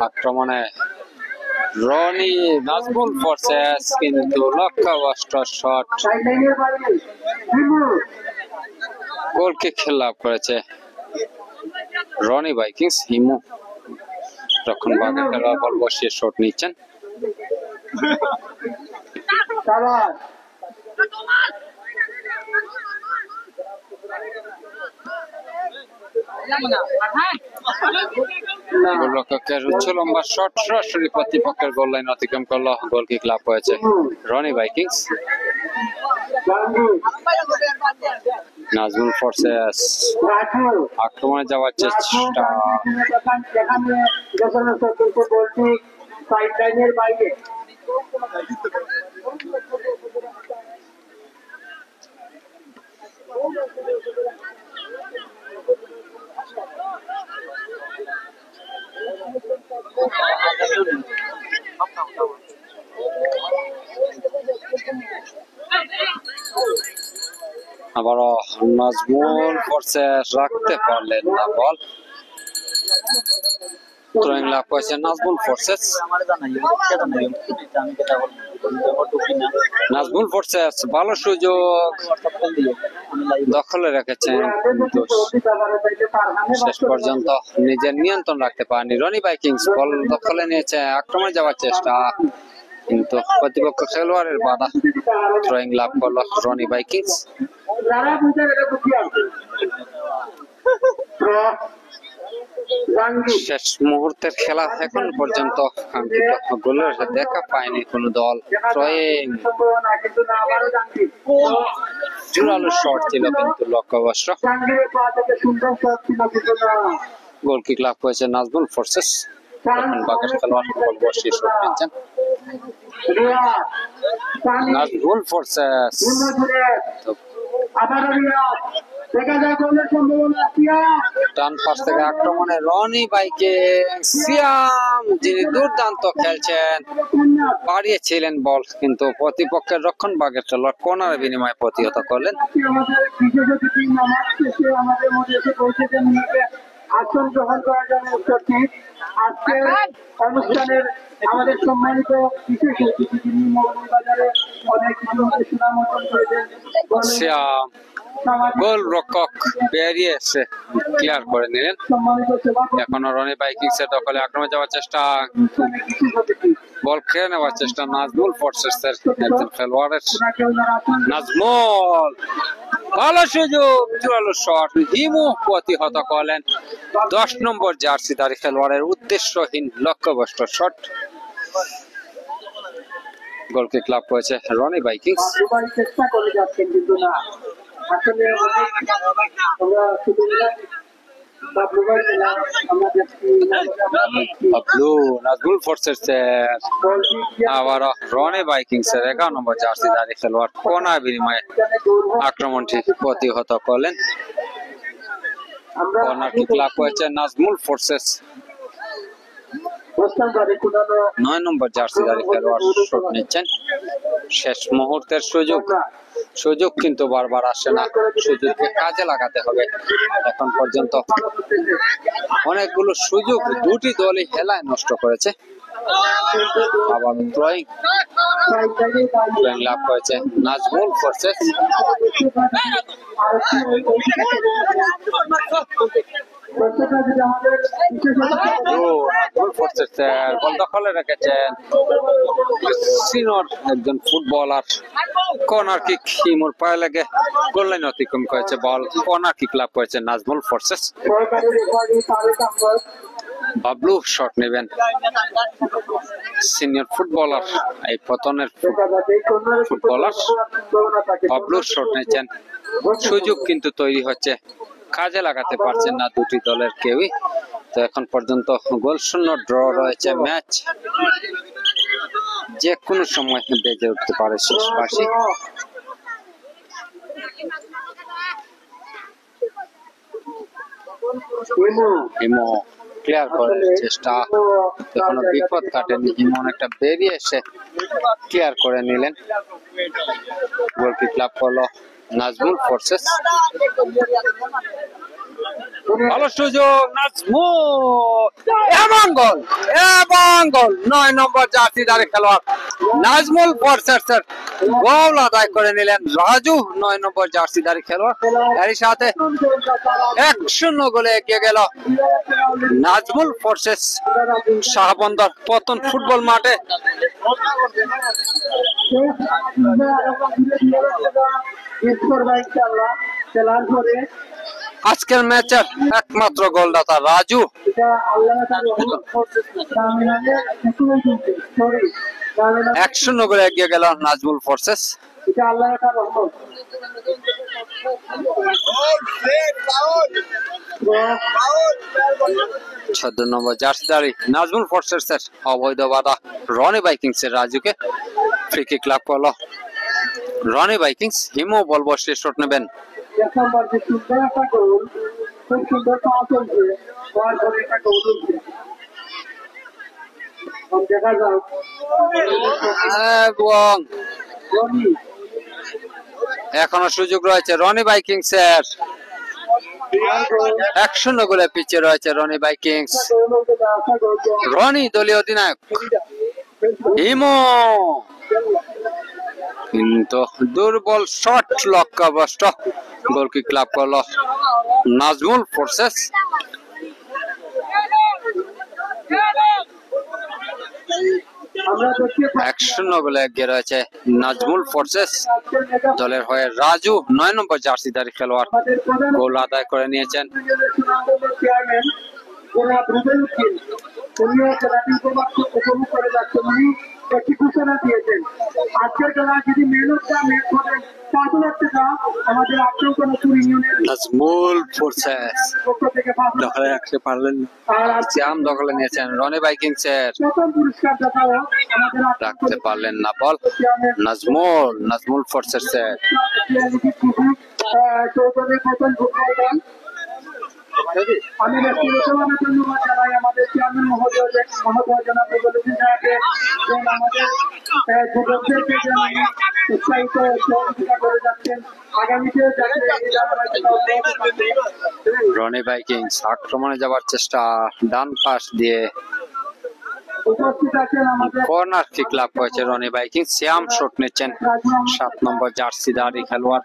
আক্রমণে রনি নাজমুল ফোর্সেস কিন্তু লক্ষ্যভ্রষ্ট শট। গোল কিক লাভ করেছে রনি ভাইকিংস। হিমু রক্ষণভাগের খেলোয়াড় বল বসিয়ে শট নিচ্ছেন। গোলরক্ষকের উচ্চ লম্বা শট সরাসরি প্রতিপক্ষের গোল লাইন অতিক্রম করলো। গোল কিক লাভ করেছে রনি ভাইকিংস। নাজমুল ফোর্সেস আক্রমণে যাওয়ার চেষ্টা। আবারও নাজমুল ফোর্সেস রাখতে পারলেন না বল। থ্রোয়িং লাভ করেছে নাজমুল ফোর্সেস। নাজমুল ফোর্সেস ভালো সুযোগ দখলে রেখেছেন কিন্তু শেষ পর্যন্ত নিজের নিয়ন্ত্রণ রাখতে পারেনি রনি ভাইকিংস। বল দখলে নিয়েছে, আক্রমণে যাওয়ার চেষ্টা কিন্তু প্রতিপক্ষ খেলোয়াড়ের বাধা। থ্রোয়িং লাভ করলো রনি ভাইকিংস। শেষ মুহূর্তের খেলা এখন পর্যন্ত কাঙ্ক্ষিত গোলের দেখা পায়নি কোন দল। থ্রোয়িং জোরালো শট ছিল কিন্তু লক্ষ্যভ্রষ্ট। গোল কিক লাভ করেছে নাজমুল ফোর্সেস। রক্ষণভাগের খেলোয়াড় বল বসিয়ে শট নিচ্ছেন। নাজমুল ফোর্সেস দেখা যায় গোলের সম্ভাবনা সিয়া ডান পাশ থেকে আক্রমণে রনি বাইকে সিয়াম, যিনি দুর্দান্ত খেলছেন, বাড়িয়েছিলেন বল, কিন্তু প্রতিপক্ষের রক্ষণ ভাগের খেলোয়াড় কোনার বিনিময়ে প্রতিহত করলেন। আমাদের বিশেষ অতিথি নামাজ শেষে আমাদের মধ্যে এসে পৌঁছেছেন আসন গ্রহণ করার জন্য উপস্থিত। আজকের অনুষ্ঠানের আমাদের সম্মানিত বিশেষ অতিথি যিনি মৌলভীবাজারে অনেক সুনাম অর্জন করেছেন, সিয়াম গোল রক্ষক বেরিয়ে এসে ক্লিয়ার করে নিলেন। সম্মানিত সভাপতি এখনো রনি বাইকিংস এর দখলে আক্রমণে যাওয়ার চেষ্টা, অনুষ্ঠানের বিশেষ অতিথি বল খেয়ে নেওয়ার চেষ্টা নাজমুল ফোর্সেস এর একজন খেলোয়াড়ের। ওনাকে ওনার আসন নাজমুল ভালো সুযোগ, জোরালো শট, হিমু প্রতিহত করলেন। 10 নম্বর জার্সিধারী খেলোয়াড়ের উদ্দেশ্যহীন লক্ষ্যভ্রষ্ট শট। গোলকে ক্লাব করেছে রনি বাইকিংস। দুবার চেষ্টা করে যাচ্ছেন কিন্তু না, আসলে আমরা শুধু বাবলুভাই না, আমরা দেখছি বাবলু নাজমুল ফোর্সেস এর আবার রনি বাইকিংস এর 11 নম্বর জার্সিধারী খেলোয়াড় কোনা বিনিময়ে আক্রমণটি প্রতিহত করলেন। আমরা কর্নারটি ক্লাব করেছে নাজমুল ফোর্সেস। 9 নম্বর জার্সিধারী খেলোয়াড় শট নিচ্ছেন। শেষ মুহূর্তের সুযোগ কিন্তু বারবার আসে না, সুযোগকে কাজে লাগাতে হবে। এখন পর্যন্ত অনেকগুলো সুযোগ দুটি দলই হেলায় নষ্ট করেছে। আবার থ্রোয়িং লাভ করেছে নাজমুল ফোর্সেস। বল দখলে রেখেছেন সিনিয়র একজন ফুটবলার। কর্নার কিক হিমুর পায়ে লেগে গোল লাইন অতিক্রম করেছে, বল কর্নার কিক লাভ করেছে নাজমুল ফোর্সেস। বাবলু শট নেবেন, সিনিয়র ফুটবলার, এই পতনের ফুটবলার বাবলু শট নিচ্ছেন। সুযোগ কিন্তু তৈরি হচ্ছে, কাজে লাগাতে পারছেন না দুটি দলের কেউই। তো এখন পর্যন্ত গোল শূন্য ড্র রয়েছে ম্যাচ, যে কোনো সময় বেজে উঠতে পারে শেষ বাঁশি। হিমো ক্লিয়ার করার চেষ্টা, এখনো বিপদ কাটেনি। হিমো অনেকটা বেরিয়ে এসে ক্লিয়ার করে নিলেন। গোলকি ক্লাব করলো নাজমুল ফোর্সেস। ভালো সুযোগ নাজমুল, এবং গোল 9 নম্বর জার্সিধারী খেলোয়াড় নাজমুল ফোর্সেস এর গোল আদায় করে নিলেন রাজু, 9 নম্বর জার্সিধারী খেলোয়াড়। এর সাথে 1-0 গোলে এগিয়ে গেল নাজমুল ফোর্সেস শাহবন্দর পতন ফুটবল মাঠে। আজকের ম্যাচের একমাত্র গোলদাতা রাজু। 1-0 গোলে এগিয়ে গেল নাজমুল ফোর্সেস। 14 নম্বর জার্সিধারী নাজমুল ফোর্সেস এর অবৈধ বাধা রনি বাইকিংস এর রাজুকে ফ্রি কিক লাভ করলো রনি বাইকিংস। হিমো বল বসে শট নেবেন। এখনো সুযোগ রয়েছে রনি বাইকিংস এর। 1-0 গোলে পিছিয়ে রয়েছে রনি বাইকিংস। রনি দলীয় অধিনায়ক। হিমো কিন্তু দুর্বল শট, লক্ষ্যভ্রষ্ট। গোলকি ক্লাব করলো নাজমুল ফোর্সেস। 1-0 গোলে এগিয়ে রয়েছে নাজমুল ফোর্সেস। দলের হয়ে রাজু 9 নম্বর জার্সিধারী খেলোয়াড় গোল আদায় করে নিয়েছেন। উনিও খেলাটি উপভোগ করে যাচ্ছেন। উনি একটি ঘোষণা দিয়েছেন, আজকের খেলা যদি ম্যান অফ দ্য ম্যাচ হবেন 5 লাখ টাকা আমাদের আক্রমণপুর ইউনিয়নের নাজমুল ফোর্সেস পক্ষ থেকে 5 লাখ দখলে রাখতে পারলেন, আর সিয়াম দখলে নিয়েছেন, রনি ভাইকিংসের প্রথম পুরস্কার দেখাও আমাদের রাখতে পারলেন না বল। নাজমুল ফোর্সেস চৌধুরী প্রথম ফুটবল দল। আমি ব্যক্তিগতভাবে ধন্যবাদ জানাই আমাদের চেয়ারম্যান মহোদয় জনাব ফজলুদ্দিন সাহেবকে, এবং আমাদের যুবকদেরকে যেন উৎসাহিত সহযোগিতা করে যাচ্ছেন আগামীতে যাতে এই ধারাবাহিকতা অব্যাহত থাকে। রনি ভাইকিংস আক্রমণে যাওয়ার চেষ্টা, ডান পাশ দিয়ে উপস্থিত আছেন আমাদের কর্নার কিক লাভ করেছে রনি ভাইকিংস। সিয়াম শট নিচ্ছেন 7 নম্বর জার্সিধারী খেলোয়াড়,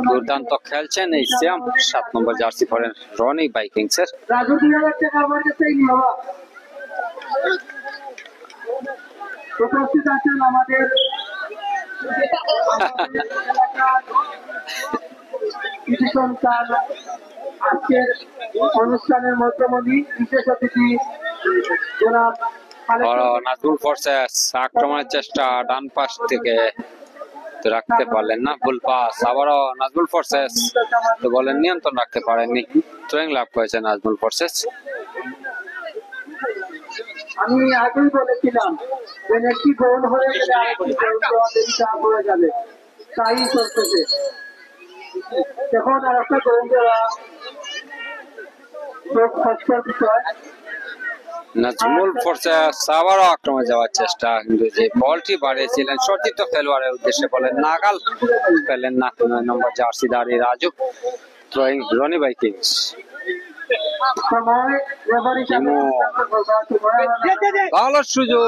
দুর্দান্ত খেলছেন এই সিয়াম। 7 নম্বর জার্সি পরেন রনি ভাইকিংসের। রাজু 2000 টাকা আমার কাছেই নিয়ে বাবা। উপস্থিত আছেন আমাদের এলাকার কৃষি সন্তান, আজকের অনুষ্ঠানের মধ্যমণি বিশেষ অতিথি জনাব নাজমুল ফোর্সেস আক্রমণের চেষ্টা, ডান পাশ থেকে তো রাখতে পারলেন না, ভুল পাস। আবারও নাজমুল ফোর্সেস তো বলেন নিয়ন্ত্রণ রাখতে পারেননি, থ্রোয়িং লাভ করেছে নাজমুল ফোর্সেস। আমি আগেই বলেছিলাম যে একটি গোল হয়ে গেলে আরেকটি গোল দেওয়া দেরি চাপ হয়ে যাবে, তাই চলতেছে। এখন আর একটা গোল দেওয়া খুব কষ্টের বিষয়। নাজমুল ফোর্সেস আবারও আক্রমণে যাওয়ার চেষ্টা, কিন্তু যে বলটি বাড়িয়েছিলেন সতীর্থ খেলোয়াড়ের উদ্দেশ্যে বলেন নাগাল পেলেন না 9 নম্বর জার্সিধারী রাজু। Throwing Roni Vikings. সময় রেফারি ভালো সুযোগ,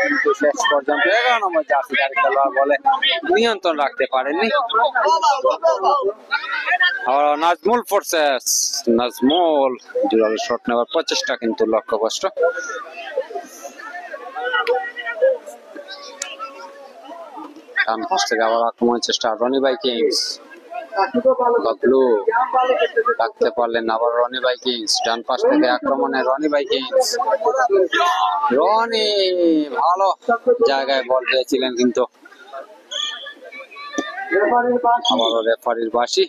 কিন্তু শেষ পর্যন্ত 11 নম্বর জার্সিধারী খেলোয়াড় বলে নিয়ন্ত্রণ রাখতে পারেননি। নাজমুল ফোর্সেস, নাজমুল জোরালো শট নেওয়ার প্রচেষ্টা কিন্তু লক্ষ্যভ্রষ্ট। ডান পাশ থেকে আবার আক্রমণের চেষ্টা, রনি ভাইকিংস বাবলু রাখতে পারলেন আবার রনি ভাইকিংস। ডান পাশ থেকে আক্রমণে রনি ভাইকিংস, রনি ভালো জায়গায় বল পেয়েছিলেন, কিন্তু আবারও রেফারির বাঁশি।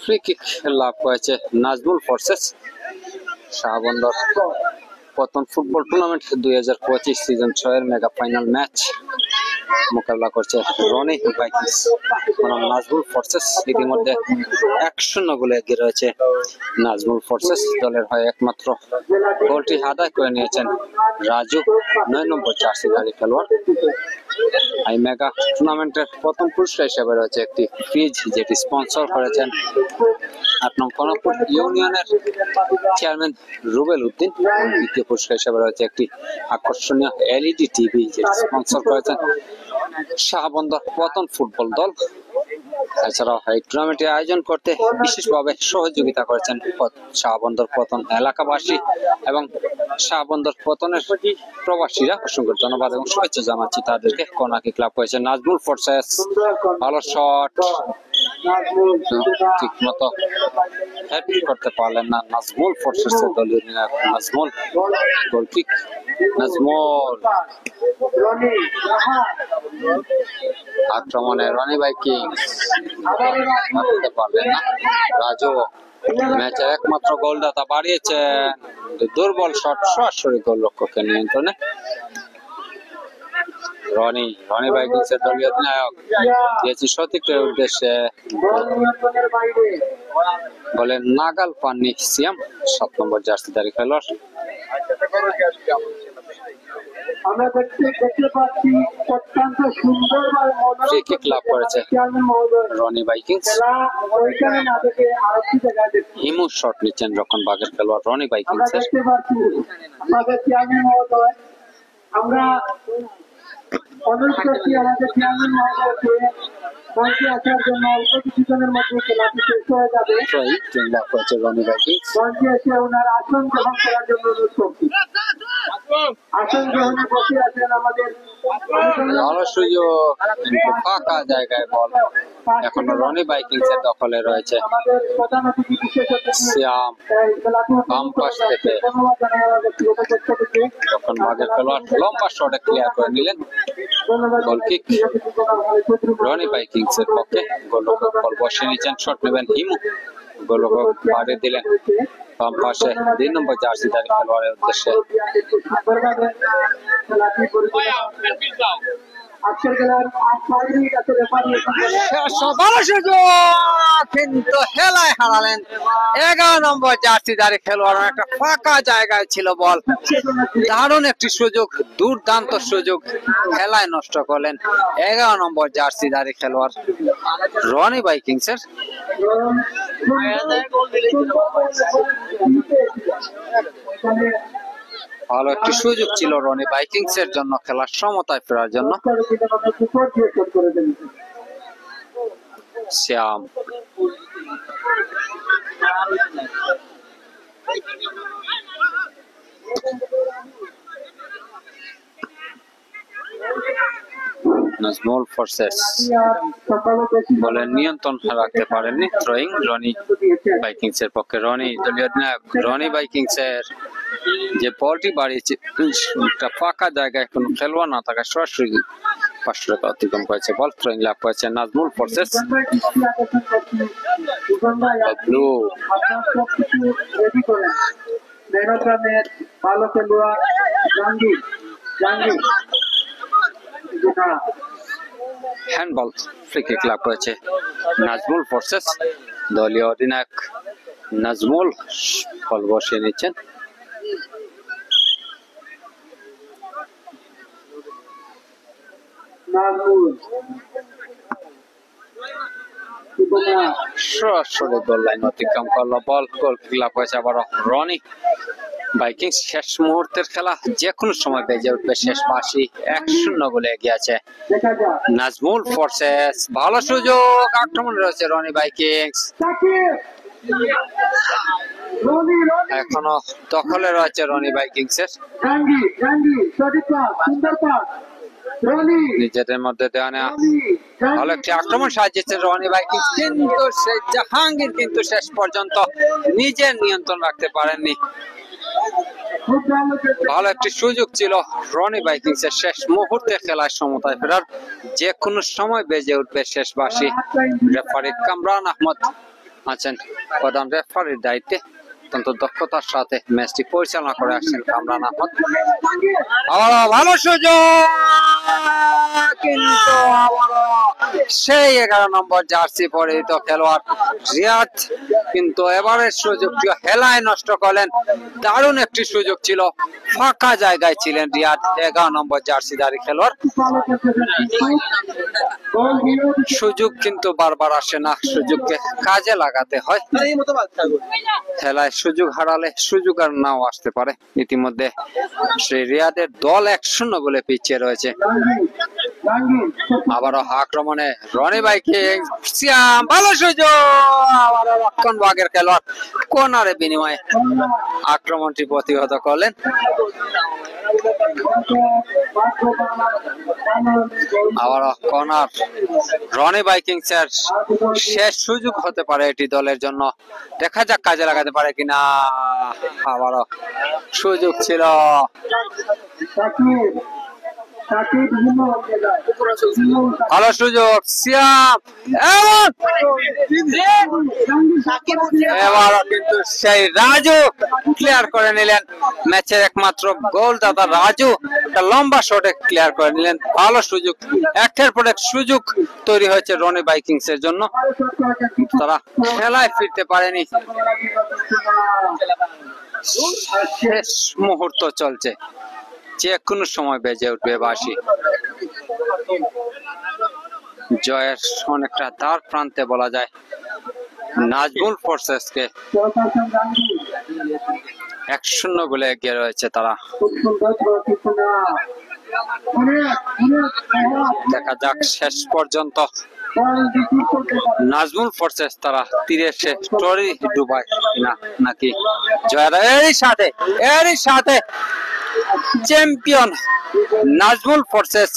ফ্রি কিক লাভ করেছে নাজমুল ফোর্সেস। শাহবন্দর প্রথম ফুটবল টুর্নামেন্ট 2025 সিজন 6 এর মেগা ফাইনাল ম্যাচ মোকাবেলা করছে রনি ভাইকিংস বনাম নাজমুল ফোর্সেস। ইতিমধ্যে 1-0 গোলে এগিয়ে রয়েছে নাজমুল ফোর্সেস। দলের হয়ে একমাত্র গোলটি আদায় করে নিয়েছেন রাজু, 9 নম্বর জার্সিধারী খেলোয়াড়। এই মেগা টুর্নামেন্টের প্রথম পুরস্কার হিসেবে রয়েছে একটি ফ্রিজ, যেটি স্পন্সর করেছেন 8 নং কনকপুর ইউনিয়নের চেয়ারম্যান রুবেল উদ্দিন। দ্বিতীয় পুরস্কার হিসেবে রয়েছে একটি আকর্ষণীয় এলইডি টিভি, যেটি স্পন্সর করেছেন শাহবন্দর পতন ফুটবল দল। এছাড়াও এই টুর্নামেন্টের আয়োজন করতে বিশেষভাবে সহযোগিতা করেছেন শাহবন্দর পতন এলাকাবাসী এবং শাহবন্দর পতনের প্রবাসীরা। অসংখ্য ধন্যবাদ এবং শুভেচ্ছা জানাচ্ছি তাদেরকে। কর্নার কিক লাভ করেছে নাজমুল ফোর্সেস, ভালো শট, ঠিক মতো হেড করতে পারলেন না নাজমুল ফোর্সেস এর দলীয় নির্ণায়ক নাজমুল। গোল কিক নাজমুল, আক্রমণে রনি ভাইকিংস মারতে পারলেন না রাজু। ম্যাচের একমাত্র গোলদাতা বাড়িয়েছেন, দুর্বল শট সরাসরি গোলরক্ষকের নিয়ন্ত্রণে। রনি ভাইকিংস এর দলীয় অধিনায়ক দিয়েছি সতীর্থের উদ্দেশ্যে, বলেন নাগাল পাননি সিয়াম, 7 নম্বর জার্সিধারী খেলোয়াড়। আমরা দেখতে পাচ্ছি অত্যন্ত সুন্দর ফ্রি কিক লাভ করেছে রনি ভাইকিংস। হিমু শট নিচ্ছেন যখন বাগের খেলোয়াড় রনি ভাইকিংস এর। আমাদের চেয়ারম্যান মহোদয়, আমরা অনুরোধ করছি আমাদের চেয়ারম্যান মহোদয়কে মঞ্চে আসার জন্য। অল্প কিছুক্ষণের মধ্যে খেলাটি শেষ হয়ে যাবে। লাভ করেছে রনি ভাইকিংস। মঞ্চে এসে ওনার আসন গ্রহণ করার জন্য অনুরোধ করছি। আসন গ্রহণে বসে আছেন আমাদের ভালো সুযোগ, কিন্তু ফাঁকা জায়গায় বল এখনো রনি বাইকিংস এর দখলে রয়েছে। আমাদের প্রধান অতিথি বিশেষ অতিথি শ্যাম বাম পাশ থেকে ধন্যবাদ জানাই আমার ব্যক্তিগত পক্ষ থেকে। তখন বাগের খেলোয়াড় লম্বা শটে ক্লিয়ার করে নিলেন। ধন্যবাদ গোল কিক রনি বাইকিংস এর পক্ষে। গোলরক্ষক বল বসে নিচ্ছেন, শট নেবেন হিমু, গোলরক্ষক পাড়ে দিলেন বাম পাশে 2 নম্বর জার্সিধারী খেলোয়াড়ের উদ্দেশ্যে। আজকের খেলার 5 মিনিট আছে রেফারি ভালো সুযোগ, কিন্তু হেলায় হারালেন 11 নম্বর জার্সিধারী খেলোয়াড়। একটা ফাঁকা জায়গায় ছিল বল, দারুণ একটি সুযোগ, দুর্দান্ত সুযোগ, হেলায় নষ্ট করলেন 11 নম্বর জার্সিধারী খেলোয়াড় রনি বাইকিংস এর। ভালো একটি সুযোগ ছিল রনি বাইকিংস এর জন্য খেলার সমতায় ফেরার জন্য। শ্যাম নাজমুল ফোর্সেস বলের নিয়ন্ত্রণ রাখতে পারেননি, থ্রোয়িং রনি বাইকিংস এর পক্ষে। রনি দলীয় অধিনায়ক রনি বাইকিংস এর যে বলটি বাড়িয়েছে একটা ফাঁকা জায়গায় কোনো খেলোয়াড় না থাকা সরাসরি 500 টাকা অতিক্রম করেছে বল। থ্রোয়িং লাভ করেছে নাজমুল ফোর্সেস। ব্লু ভালো খেলোয়াড় Jahangir Jahangir handball free kick লাভ করেছে নাজমুল ফোর্সেস। দলীয় অধিনায়ক নাজমুল বল বসিয়ে নিচ্ছেন। সরাসরি গোল লাইন অতিক্রম করলো বল, গোল কিক লাভ করেছে আবার রনি বাইকিংস। শেষ মুহূর্তের খেলা, যে কোনো সময় বেজে উঠবে শেষ বাঁশি। 1-0 গোলে এগিয়ে আছে নাজমুল ফোর্সেস। ভালো সুযোগ, আক্রমণ রয়েছে রনি বাইকিংস, এখনো দখলে রয়েছে রনি বাইকিংস এর। নিজেদের মধ্যে দেওয়া নেওয়া ভালো একটি আক্রমণ সাজিয়েছে রনি বাইকিংস, কিন্তু জাহাঙ্গীর কিন্তু শেষ পর্যন্ত নিজের নিয়ন্ত্রণ রাখতে পারেননি। ভালো একটি সুযোগ ছিল রনি বাইকিংস এর শেষ মুহূর্তে খেলার সমতায় ফেরার, যে কোনো সময় বেজে উঠবে শেষ বাঁশি। রেফারি কামরান আহমদ আছেন প্রধান রেফারির দায়িত্বে, অত্যন্ত দক্ষতার সাথে ম্যাচটি পরিচালনা করে আসছেন কামরান আহমদ। আবারও ভালো সুযোগ, কিন্তু আবারও সেই 11 নম্বর জার্সি পরিহিত খেলোয়াড় রিয়াদ কিন্তু এবারের সুযোগটি হেলায় নষ্ট করলেন। দারুণ একটি সুযোগ ছিল, ফাঁকা জায়গায় ছিলেন রিয়াদ 11 নম্বর জার্সিধারী খেলোয়াড়। সুযোগ কিন্তু বারবার আসে না, সুযোগকে কাজে লাগাতে হয়। খেলায় সুযোগ হারালে সুযোগ আর নাও আসতে পারে। ইতিমধ্যে সেই রিয়াদের দল 1-0 গোলে পিছিয়ে রয়েছে। আবারও আক্রমণে রনি বাইকিংস, ভালো সুযোগ, আবারও রক্ষণ ভাগের খেলোয়াড় কোনারে বিনিময়ে আক্রমণটি প্রতিহত করলেন। আবারও কর্নার রনি বাইকিংস এর শেষ সুযোগ হতে পারে এটি দলের জন্য, দেখা যাক কাজে লাগাতে পারে কিনা। আবারও সুযোগ ছিল, ভালো সুযোগ সিয়াম, এবারও কিন্তু সেই রাজু ক্লিয়ার করে নিলেন। ম্যাচের একমাত্র গোলদাতা রাজু একটা লম্বা শটে ক্লিয়ার করে নিলেন। ভালো সুযোগ, একের পর এক সুযোগ তৈরি হয়েছে রনি বাইকিংস এর জন্য, তারা খেলায় ফিরতে পারেনি। শেষ মুহূর্ত চলছে, যে কোনো সময় বেজে উঠবে বাঁশি। জয়ের অনেকটা দ্বার প্রান্তে বলা যায় নাজমুল ফোর্সেস কে। 1-0 গোলে এগিয়ে রয়েছে তারা। দেখা যাক শেষ পর্যন্ত নাজমুল ফোর্সেস তারা তীরে সে স্টোরি ডুবায় না নাকি জয়ের। এরই সাথে চ্যাম্পিয়ন নাজমুল ফোর্সেস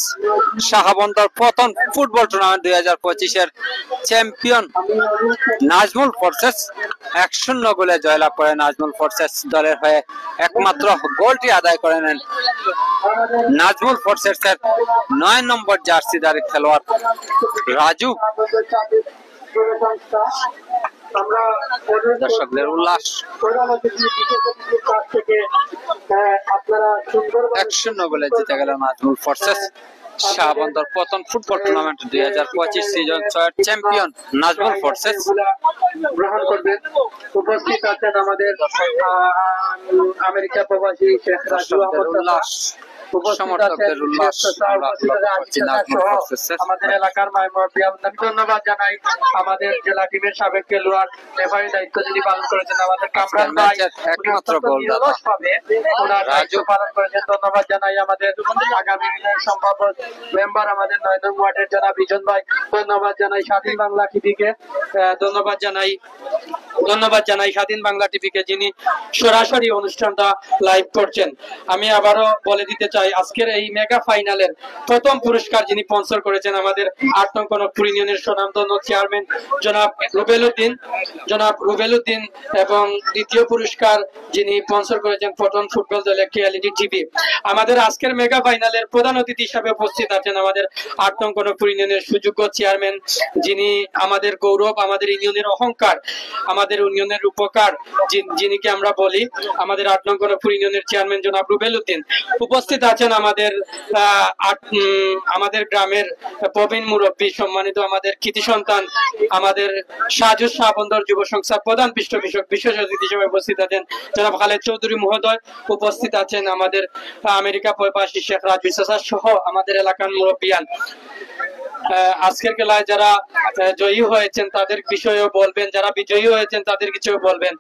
শাহবন্দর প্রথম ফুটবল টুর্নামেন্ট 2025-এর চ্যাম্পিয়ন নাজমুল ফোর্সেস 1-0 গোলে জয়লাভ করে নাজমুল ফোর্সেস দলের হয়ে একমাত্র গোলটি আদায় করে নেন নাজমুল ফোর্সেস এর 9 নম্বর জার্সিধারী খেলোয়াড় রাজু। দর্শকদের উল্লাস 1-0 গোলে জিতে গেল নাজমুল ফোর্সেস শাহবন্দর প্রথম football tournament 2025 season 6 champion Nazmul forces গ্রহণ করবেন। উপস্থিত আছেন আমাদের আমেরিকা প্রবাসী শেখ রাজু আহমদ উল্লাস সমর্থকদের উল্লাস আমাদের এলাকার আমি ধন্যবাদ জানাই আমাদের জেলা টিমের সাবেক খেলোয়াড় রেফারির দায়িত্ব যিনি পালন করেছেন আমাদের কামরান ভাই, একমাত্র গোলদাতা ওনার দায়িত্ব পালন করেছেন। ধন্যবাদ জানাই আমাদের আগামী সম্ভাব্য মেম্বার আমাদের 9 নং ওয়ার্ডের জনাব বিজন ভাই। ধন্যবাদ জানাই স্বাধীন বাংলা টিভিকে, ধন্যবাদ জানাই স্বাধীন বাংলা টিভিকে যিনি সরাসরি অনুষ্ঠানটা লাইভ করছেন। আমি আবারও বলে দিতে চাই আজকের এই মেগা ফাইনালের প্রথম পুরস্কার যিনি স্পন্সর করেছেন আমাদের 8 নং কনকপুর ইউনিয়নের সুনামধন্য চেয়ারম্যান জনাব রুবেল উদ্দিন এবং দ্বিতীয় পুরস্কার যিনি স্পন্সর করেছেন প্রথম ফুটবল দলের কেএলইডি টিভি। আমাদের আজকের মেগা ফাইনালের প্রধান অতিথি হিসাবে উপস্থিত আছেন আমাদের 8 নং কনকপুর ইউনিয়নের সুযোগ্য চেয়ারম্যান যিনি আমাদের গৌরব, আমাদের ইউনিয়নের অহংকার, আমাদের ইউনিয়নের উপকার যিনিকে আমরা বলি আমাদের 8 নং কনকপুর ইউনিয়নের চেয়ারম্যান জনাব রুবেল উদ্দিন। উপস্থিত আছেন আমাদের গ্রামের প্রবীণ মুরব্বী, সম্মানিত আমাদের কৃতি সন্তান, আমাদের শাহবন্দর যুব সংস্থার প্রধান পৃষ্ঠপোষক বিশেষ অতিথি হিসেবে উপস্থিত আছেন জনাব খালেদ চৌধুরী মহোদয়। উপস্থিত আছেন আমাদের আমেরিকা প্রবাসী শেখ রাজু চাচা সহ আমাদের এলাকার মুরব্বিয়ান। আজকের খেলায় যারা জয়ী হয়েছেন তাদের বিষয়েও বলবেন, যারা বিজয়ী হয়েছেন তাদের কিছুও বলবেন।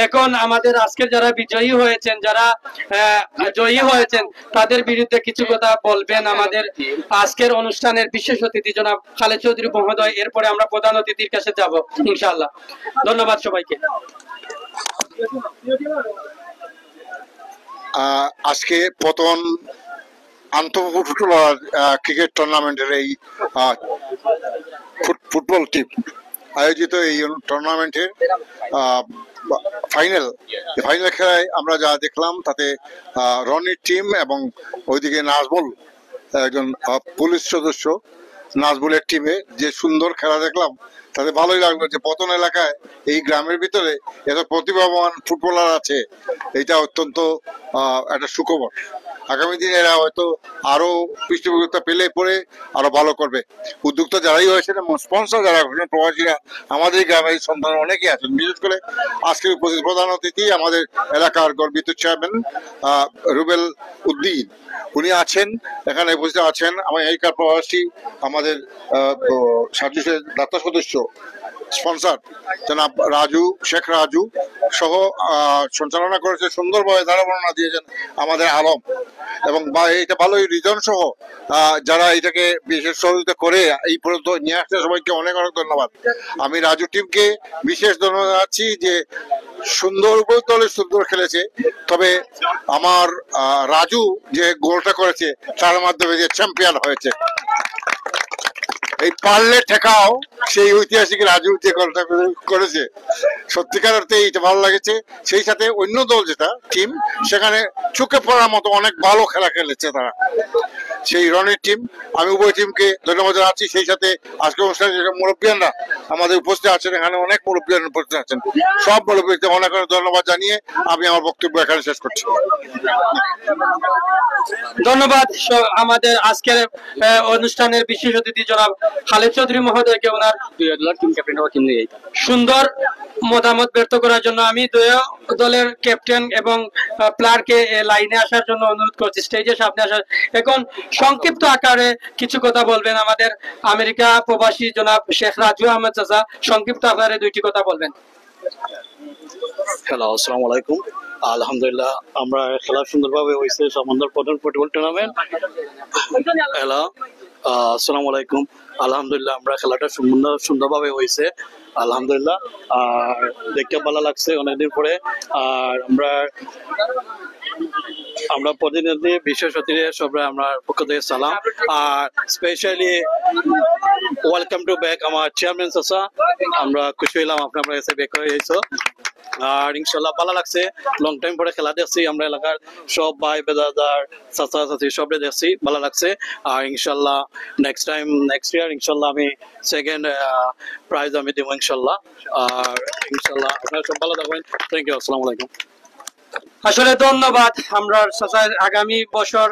এখন আমাদের আজকের যারা বিজয়ী হয়েছেন, যারা জয়ী হয়েছেন তাদের বিরুদ্ধে কিছু কথা বলবেন আমাদের আজকের অনুষ্ঠানের বিশেষ অতিথি জনাব খালেদ চৌধুরী মহোদয়। এরপরে আমরা প্রধান অতিথির কাছে যাব ইনশাআল্লাহ। ধন্যবাদ সবাইকে। আজকে প্রথম আন্তঃফুটবল ক্রিকেট টুর্নামেন্টের এই ফুটবল টিম আয়োজিত এই টুর্নামেন্টের ফাইনাল খেলায় আমরা যা দেখলাম তাতে রনির টিম এবং ওইদিকে নাজমুল একজন পুলিশ সদস্য নাজমুলের টিমে যে সুন্দর খেলা দেখলাম তাতে ভালোই লাগলো যে পতন এলাকায় এই গ্রামের ভিতরে এত প্রতিভাবান ফুটবলার আছে, এটা অত্যন্ত একটা সুখবর। আগামী দিনে এরা হয়তো আরো পৃষ্ঠপোষকতা পেলে পরে আরো ভালো করবে। উদ্যোক্তা যারাই হয়েছেন এবং স্পন্সর যারা হয়েছেন প্রবাসীরা আমাদের গ্রামের সন্তান অনেকেই আছেন। বিশেষ করে আজকের উপস্থিত প্রধান অতিথি আমাদের এলাকার গর্বিত চেয়ারম্যান রুবেল উদ্দিন, উনি আছেন এখানে উপস্থিত আছেন। আমার এলাকার প্রবাসী আমাদের সার্ভিসের দাতা সদস্য স্পন্সর জনাব শেখ রাজু সহ সঞ্চালনা করেছে, সুন্দরভাবে ধারাবর্ণনা দিয়েছেন আমাদের আলম এবং এটা ভালোই রিজন সহ যারা এটাকে বিশেষ সহযোগিতা করে এই পর্যন্ত নিয়ে আসছে সবাইকে অনেক অনেক ধন্যবাদ। আমি রাজু টিমকে বিশেষ ধন্যবাদ জানাচ্ছি যে সুন্দর দলে সুন্দর খেলেছে, তবে আমার রাজু যে গোলটা করেছে তার মাধ্যমে যে চ্যাম্পিয়ন হয়েছে, এই পারলে ঠেকাও সেই ঐতিহাসিক রাজু যে গোলটা করেছে সত্যিকার অর্থে এইটা ভালো লাগেছে। সেই সাথে অন্য দল যেটা টিম সেখানে চোখে পড়ার মতো অনেক ভালো খেলা খেলেছে তারা, সেই রনির টিম। আমি উভয় টিমকে ধন্যবাদ জানাচ্ছি। সেই সাথে আজকে অনুষ্ঠানে যেসব মুরব্বিয়ানরা আমাদের উপস্থিত আছেন, এখানে অনেক মুরব্বিয়ান উপস্থিত আছেন, সব মুরব্বিয়ানকে অনেক অনেক ধন্যবাদ জানিয়ে আমি আমার বক্তব্য এখানে শেষ করছি। ধন্যবাদ আমাদের আজকের অনুষ্ঠানের বিশেষ অতিথি জনাব খালেদ চৌধুরী মহোদয়কে ওনার সুন্দর মতামত ব্যক্ত করার জন্য। আমি দলের ক্যাপ্টেন এবং প্লেয়ারকে লাইনে আসার জন্য অনুরোধ করছি, স্টেজের সামনে আসার। এখন সংক্ষিপ্ত আকারে কিছু কথা বলবেন আমাদের আমেরিকা প্রবাসী জনাব শেখ রাজু আহমেদ চাচা, সংক্ষিপ্ত আকারে দুইটি কথা বলবেন। হ্যালো, আসসালামু আলাইকুম। আলহামদুলিল্লাহ আমরা খেলা সুন্দরভাবে হয়েছে সম্বন্ধ প্রধান ফুটবল টুর্নামেন্ট। হ্যালো, আসসালামু আলাইকুম। আলহামদুলিল্লাহ আমরা খেলাটা সুন্দরভাবে হয়েছে আলহামদুলিল্লাহ। আর দেখতে ভালো লাগছে অনেকদিন পরে। আর আমরা প্রতিনিধি বিশেষ অতিথি সবাই আমরা পক্ষ থেকে সালাম। আর স্পেশালি ওয়েলকাম টু ব্যাক আমার চেয়ারম্যান চাচা, আমরা খুশি হইলাম আপনি আমরা এসে ব্যাক হয়ে গেছো। আর ইনশাল্লাহ ভালো লাগছে, লং টাইম পরে খেলা দেখছি আমরা এলাকার সব ভাই বেদাদার চাচা চাচি সবরে দেখছি, ভালো লাগছে। আর ইনশাল্লাহ নেক্সট ইয়ার ইনশাল্লাহ আমি সেকেন্ড প্রাইজ আমি দেবো ইনশাল্লাহ। আর ইনশাল্লাহ আপনারা সব ভালো থাকবেন। থ্যাংক ইউ, আসসালামু আলাইকুম। আসলে ধন্যবাদ। আমরা চাচার আগামী বছর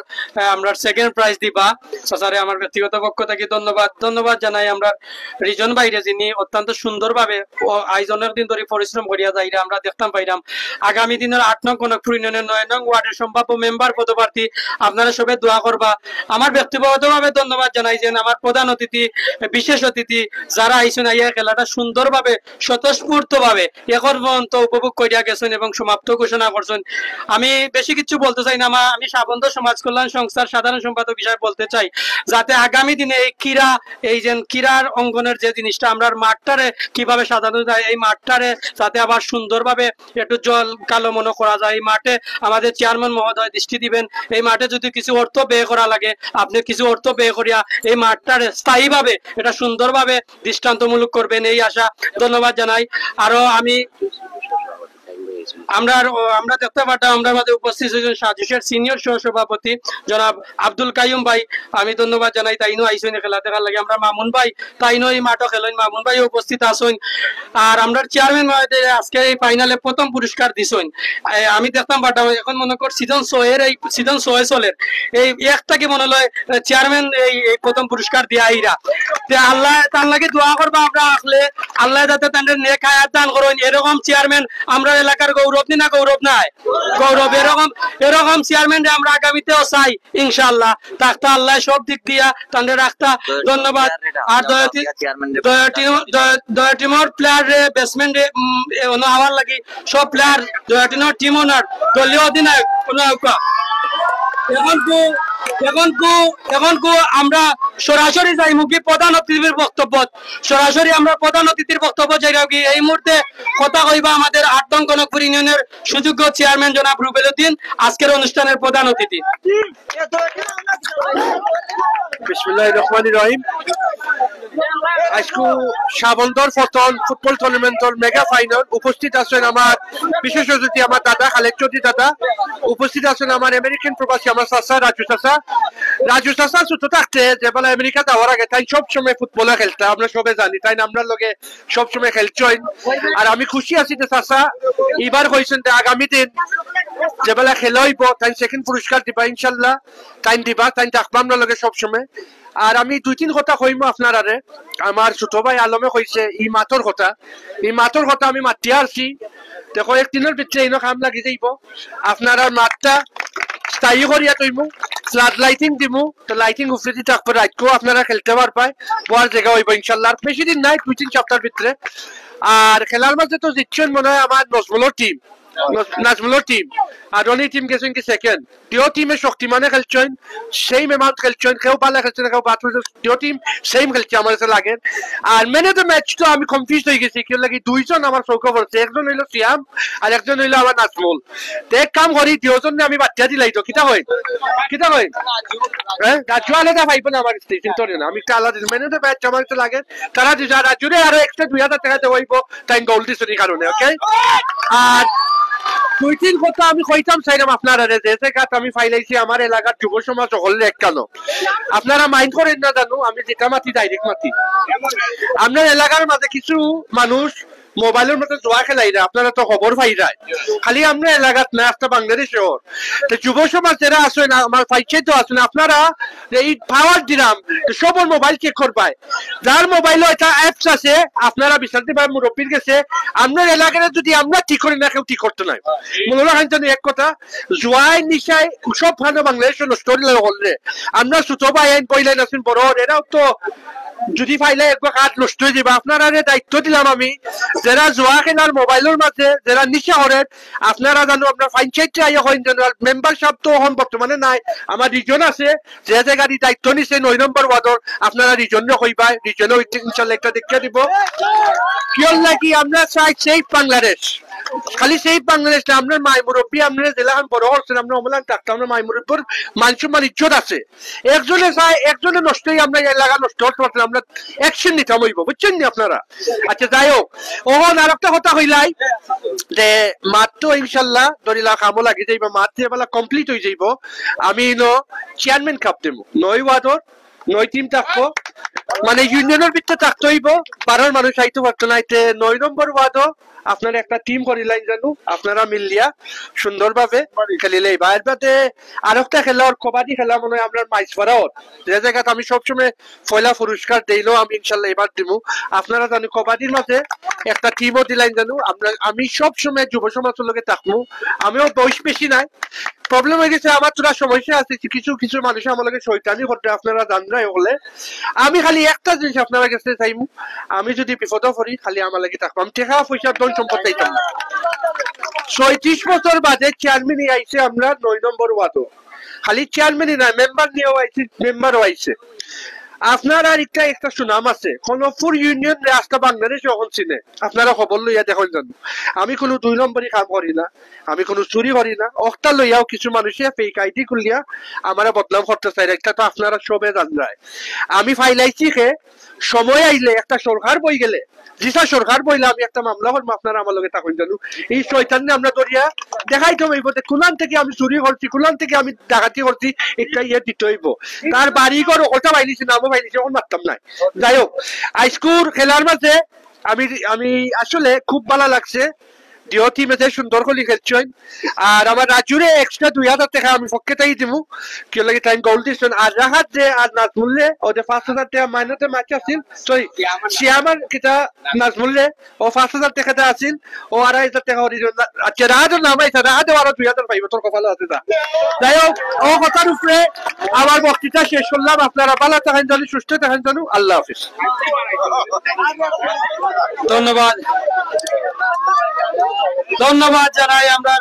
আমরা সেকেন্ড প্রাইজ দিবা, চাচারে আমার ব্যক্তিগত পক্ষ থেকে ধন্যবাদ জানাই। আমরা রিজন বাইরে যিনি অত্যন্ত সুন্দরভাবে আয়োজনের দিন ধরে পরিশ্রম করিয়া যাইরা আমরা দেখতাম পাইলাম। আগামী দিনের 8 নং কনকপুর ইউনিয়নের 9 নং ওয়ার্ডের সম্ভাব্য মেম্বার পদপ্রার্থী আপনারা সবাই দোয়া করবা। আমার ব্যক্তিগতভাবে ধন্যবাদ জানাই যে আমার প্রধান অতিথি বিশেষ অতিথি যারা আইসেন আইয়া খেলাটা সুন্দরভাবে স্বতঃস্ফূর্তভাবে এখন পর্যন্ত উপভোগ করিয়া গেছেন এবং সমাপ্ত ঘোষণা করছেন। আমি বেশি কিছু বলতে চাই না, আমি সাবন্ধ সমাজ কল্যাণ সংস্থার সাধারণ সম্পাদক হিসাবে বলতে চাই যাতে আগামী দিনে এই ক্রীড়ার অঙ্গনের যে জিনিসটা আমরা মাঠটারে কিভাবে সাজানো যায়, এই মাঠটারে যাতে আবার সুন্দরভাবে একটু জল কালো মনে করা যায়। এই মাঠে আমাদের চেয়ারম্যান মহোদয় দৃষ্টি দিবেন, এই মাঠে যদি কিছু অর্থ ব্যয় করা লাগে আপনি কিছু অর্থ ব্যয় করিয়া এই মাঠটারে স্থায়ীভাবে এটা সুন্দরভাবে দৃষ্টান্তমূলক করবেন, এই আশা ধন্যবাদ জানাই। আরো আমরা দেখতে পারতাম আমরা মাঝে উপস্থিত হয়েছেন সাজুসের সিনিয়র সহসভাপতি জনাব আব্দুল কাইয়ুম ভাই, আমি ধন্যবাদ জানাই। তাইনো আইসেন খেলা দেখার লাগে। আমরা মামুন ভাই তাইনো এই মাঠও খেলেন, মামুন ভাই উপস্থিত আসেন। আর আমরা চেয়ারম্যান আজকে এই ফাইনালে প্রথম পুরস্কার দিছেন। আমি দেখতাম পারতাম এখন মনে কর সিজন 6 চলের এই একটাকে মনে হয় চেয়ারম্যান এই প্রথম পুরস্কার দিয়া আইরা আল্লাহ তার লাগে দোয়া করবো আমরা আসলে আল্লাহ যাতে তাদের নেক হায়াত দান করেন। এরকম চেয়ারম্যান আমরা এলাকার গৌরব না গৌরব নাই গৌরব, এরকম চেয়ারম্যান আমরা আগামীতেও চাই ইনশাআল্লাহ। তাকতা আল্লাহ সব দিক দিয়া তাদের রাখতা। ধন্যবাদ। আর দয়া টিমর প্লেয়ার রে বেসমেন্ট হওয়ার লাগি সব প্লেয়ার দয়া টিমর টিম ওনার দলীয় অধিনায়ক এখন আমরা সরাসরি যাই মুখী প্রধান অতিথির বক্তব্য। সরাসরি আমরা প্রধান অতিথির বক্তব্য যাই এই মুহূর্তে কথা কইবা আমাদের 8 নং কনকপুর ইউনিয়নের সুযোগ্য চেয়ারম্যান জনাব রুবেল উদ্দিন, আজকের অনুষ্ঠানের প্রধান অতিথি। বিসমিল্লাহির রহমানির রহিম। আজকে সাবন্তর ফুটবল টুর্নামেন্টের মেগা ফাইনাল উপস্থিত আছেন আমার বিশেষ অতিথি আমার দাদা খালেক চৌধুরী দাদা, উপস্থিত আছেন আমার আমেরিকান প্রবাসী আমার চাচা রাজু চাচা ছোট থাকতে যেবেলা আমেরিকা যাওয়ার আগে তাই সবসময় ফুটবলে খেলতে আমরা সবাই জানি, তাই আপনার লগে সবসময় খেলছেন। আর আমি খুশি আছি যে চাচা এবার কইছেন যে আগামী দিন যেবেলা খেলা হইব তাই সেকেন্ড পুরস্কার দিবা ইনশাল্লাহ, তাই দিবা তাই থাকবো আপনার লগে সবসময়। আর আমি 2-3 কথা কইম আপনার আরে। আমার ছোট ভাই আলমে কইছে এই মাতর কথা আমি মাতিয়া আসছি। দেখো 1 দিনের ভিতরে এই কাম লাগি যাইব, আপনার আর মাঠটা স্থায়ী করিয়া তৈব, ফ্লাড লাইটিং দিব, তো লাইটিং উপরে দিয়ে থাকবে, রাতকেও আপনারা খেলতে পারবেন, বড় জায়গা হইব ইনশাল্লাহ। আর বেশি দিন নাই, 2-3 সপ্তাহের ভিতরে। আর খেলার মাঝে তো জিতছেন মনে হয় আমার নাজমুলের টিম আর রনি টিম গেছেন কি সেকেন্ড। দুই টিমে শক্তিমানে খেলছেন, সেম অ্যামাউন্ট খেলছেন, কেউ ভালো খেলছে না কেউ বাদ দুই টিম সেম খেলছে আমার কাছে লাগে। আর ম্যান অফ দ্য ম্যাচ তো আমি কনফিউজ হয়ে গেছি, কেউ লাগে 2জন আমার চৌকা পড়ছে, একজন হইলো সিয়াম আর একজন হইলো আমার নাজমুল। তো এক কাম করি 2জন আমি বাচ্চা দিলাই তো কিতা হয় হ্যাঁ রাজু আলাদা পাইব না আমার চিন্তা না, আমি একটা আলাদা ম্যান অফ দ্য ম্যাচ আমার কাছে লাগে। তারা রাজুরে আরো এক্সট্রা 2000 টাকা দেওয়া হইব তাই গোল দিচ্ছে এই কারণে। ওকে, আর 2-3 কথা আমি কইতাম চাইলাম আপনারা যে কাজ আমি ফাইলাইছি আমার এলাকার যুব সমাজ সকলের এককানো, আপনারা মাইন্ড করেন না জানো, আমি যেটা মাতি ডাইরেক্ট মাতি। আপনার এলাকার মাঝে কিছু মানুষ মোবাইলের মধ্যে জোয়া খেলাই না, আপনারা তো খবর পাই যায়, খালি আমরা এলাকাত না একটা বাংলাদেশ শহর। তো যুব সমাজ যারা আসেন আমার পাইছে তো আসেন, আপনারা এই পাওয়ার দিলাম সবর মোবাইল চেক করবাই, যার মোবাইলে একটা অ্যাপস আছে আপনারা বিচারতে পারেন মুরব্বীর কাছে। আপনার এলাকায় যদি আমরা ঠিক করি না কেউ ঠিক করতে নাই। মনে রাখেন এক কথা, জোয়াই নিশায় সব ভালো বাংলাদেশ নষ্ট হলে আমরা ছোট ভাই আইন পয়লাইন আছেন বড়, এরাও তো যদি ফাইলে একবার কাঠ নষ্ট হয়ে যাবে আপনারা দায়িত্ব দিলাম আমি যারা জোয়া খেলার মোবাইলের মাঝে যারা নিশা করেন আপনারা জানো আপনার পঞ্চায়েত আইয়া হইন জানো মেম্বারশিপ তো এখন বর্তমানে নাই আমার রিজন আছে যে যে গাড়ি দায়িত্ব নিছে 9 নম্বর ওয়ার্ডর আপনারা রিজনে হইবা রিজনে হইতে ইনশাআল্লাহ একটা দেখা দিব কিয়ল লাগি আমরা চাই সেফ বাংলাদেশ খালি সেই বাংলাদেশ না আপনার মাই মুরব্বী আপনারা জেলা বড় হচ্ছেন আমরা অমলান থাকতাম আমরা মাই মুরব্বীর মান ইজ্জত আছে একজনে চাই একজনে নষ্টই আমরা এলাকা নষ্ট হতে পারতাম আমরা অ্যাকশন নিতাম হইব বুঝছেন নি আপনারা আচ্ছা যাই হোক ওহন আর একটা কথা হইলাই যে মাঠ তো ইনশাল্লাহ দরিলা কামও লাগি যাইব মাঠ এবেলা কমপ্লিট হয়ে যাইব আমি চেয়ারম্যান কাপ দেবো 9 ওয়ার্ডর 9 টিম থাকবো মানে ইউনিয়নের ভিতরে থাকতে হইব 12 মানুষ আইতে পারতো না 9 নম্বর ওয়ার্ডও আপনারা একটা টিম করিলেন জানো আপনারা মিলিয়া সুন্দরভাবে খেলিলে বাইর বাদে আর একটা খেলা কবাডি খেলা মনে হয় আপনার মাইসপাড়াও যে জায়গাতে আমি সবসময় পয়লা পুরস্কার দিলো আমি ইনশাল্লাহ এবার দিব আপনারা জানো কবাডির মাঝে একটা টিমও দিলেন জানো আমি সবসময় যুব সমাজের লোকে থাকবো আমিও বয়স বেশি নাই প্রবলেম হয়ে গেছে আমার তোরা সমস্যা আছে কিছু কিছু মানুষ আমার লোকে শয়তানি করতে আপনারা জানরাই বলে আমি খালি একটা জিনিস আপনারা কাছে চাইমু আমি যদি বিপদ পড়ি খালি আমার লাগে থাকবাম টাকা পয়সা ধন সম্পদ চাইতাম না 36 বছর বাদে চেয়ারম্যানই আইছে আমরা 9 নম্বর ওয়ার্ডও খালি চেয়ারম্যানই না মেম্বার নিয়েও আইছে মেম্বারও আইছে আপনার আর একটা সুনাম আছে কনকপুর ইউনিয়ন রাস্তা বাংলাদেশ এখন চিনে আপনারা খবর লইয়া দেখুন জানো আমি কোনো 2 নম্বরই কাম করি না আমি কোনো চুরি করি না অক্টা লইয়াও কিছু মানুষে ফেক আইডি খুলিয়া আমার বদনাম করতে চাই একটা তো আপনারা সবে জানরায় আমি ফাইলাইছি খে সময় আইলে একটা সরকার বই গেলে যেটা সরকার বইলে আমি একটা মামলা করবো আপনারা আমার লগে থাকুন জানো এই শয়তান আমরা দরিয়া দেখাই তো হইব কোলান থেকে আমি চুরি করছি কোলান থেকে আমি ডাকাতি করছি এটা ইয়ে দিতে হইব তার বাড়ি ঘর ওটা বাইলিছি নামও বাইলিছি এখন মারতাম নাই যাই হোক হাইস্কুল খেলার মাঝে আমি আসলে খুব ভালো লাগছে দিও টিমে সুন্দর করে খেলছেন আর আমার রাজুরে এক্সট্রা 2000 টাকা আমি পক্ষে তাই দিব কি লাগে টাইম গোল দিছেন আর রাহাত যে আর নাজমুল্লে ওদের 5000 টাকা মাইনাতে ম্যাচ আছিল সরি সে আমার কিটা নাজমুল্লে ও 5000 টাকা দা আছিল ও 2500 টাকা অরিজিনাল আচ্ছা রাহাত নাম আইছে রাহাত আরো 2000 পাইব তোর কপালে আছে দা যাই হোক ও কথার উপরে আমার বক্তৃতা শেষ করলাম আপনারা ভালো থাকেন জানি সুস্থ থাকেন জানো আল্লাহ হাফেজ ধন্যবাদ ধন্যবাদ জানাই আমরা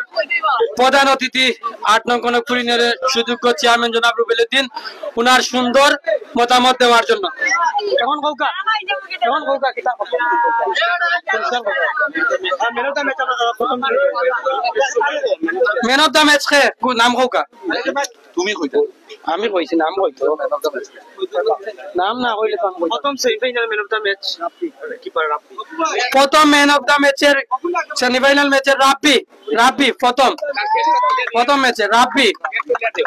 প্রধান অতিথি 8 নং কনকপুর ইউনিয়নের সুযোগ্য চেয়ারম্যান জনাব রুবেল উদ্দিন উনার সুন্দর মতামত দেওয়ার জন্য এখন কৌকা কিতাব ম্যান অফ দা ম্যাচ কে নাম কৌকা তুমি কইতো আমি কইছি নাম কইতো নাম না কইলে তো প্রথম semifinal man of the match keeper Rabbi প্রথম ম্যান অফ দা ম্যাচের সেমিফাইনাল ম্যাচের রাব্বি প্রথম ম্যাচে Rabbi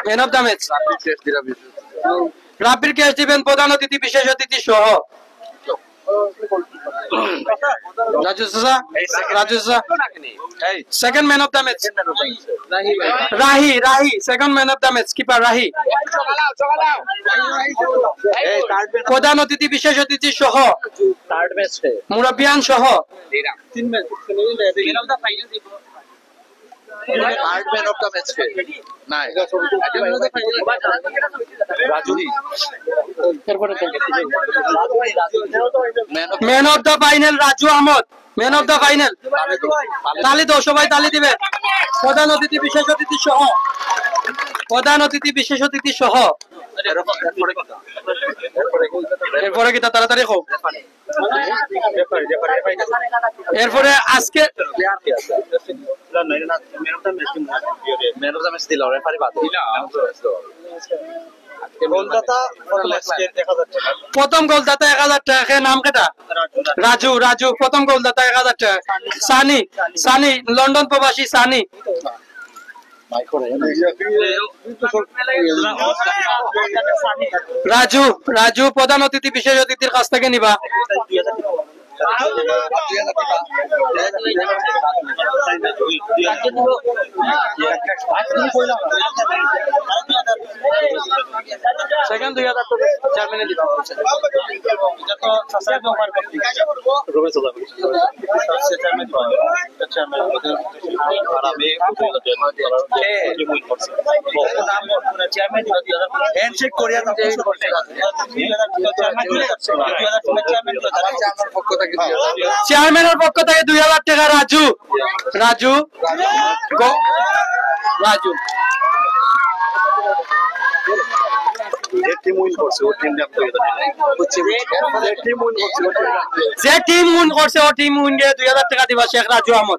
man of the match রাব্বির ক্যাচ দিবেন প্রধান অতিথি বিশেষ অতিথি সহ রাজু সাজা second man of the match Rahi second man of the match keeper Rahi প্রধান অতিথি বিশেষ অতিথি সহ থার্ড ম্যাচ মুরব্বিয়ান সহ তিন match man of the final দিব third man of the match নাই রাজুরি man of the final Raju Ahmed man of the final তালি দাও সবাই তালি দিবে প্রধান অতিথি বিশেষ অতিথি সহ এরপরে কি তাড়াতাড়ি হোক এরপরে আজকে প্রথম গোলদাতা 1000 টাকা নাম কেটা রাজু প্রথম গোলদাতা 1000 টাকা সানি লন্ডন প্রবাসী সানি রাজু প্রধান অতিথি বিশেষ অতিথির কাছ থেকে নিবা সেকেন্ড 2000 টাকা চেয়ারম্যানে দিবা বলছে এটা তো সাসায় তো অফার করতে রবি সালাম চেয়ারম্যান আর আমি হ্যান্ডশেক করিয়া চেয়ারম্যানের পক্ষ থেকে 2000 টাকা রাজু রাজু রাজু যে টিম উইন করছে ও টিম উইন দিয়ে 2000 টাকা দিবা শেখ রাজু আহমদ।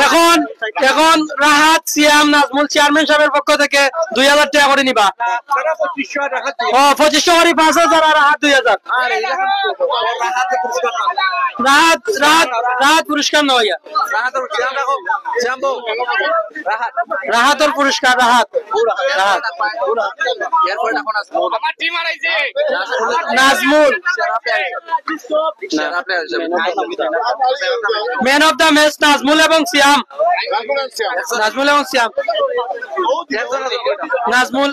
এখন এখন রাহাত সিয়াম নাজমুল চেয়ারম্যান সাহেবের পক্ষ থেকে 2000 টাকা করে নিবা। ও 2500 করে 5000 আর রাহাত 2000। রাহাত রাহাত রাহাত পুরস্কার নয় রাহাতর পুরস্কার Rahat Rahat Nazmul man of the match Nazmul এবং সিয়াম নাজমুল এবং সিয়াম নাজমুল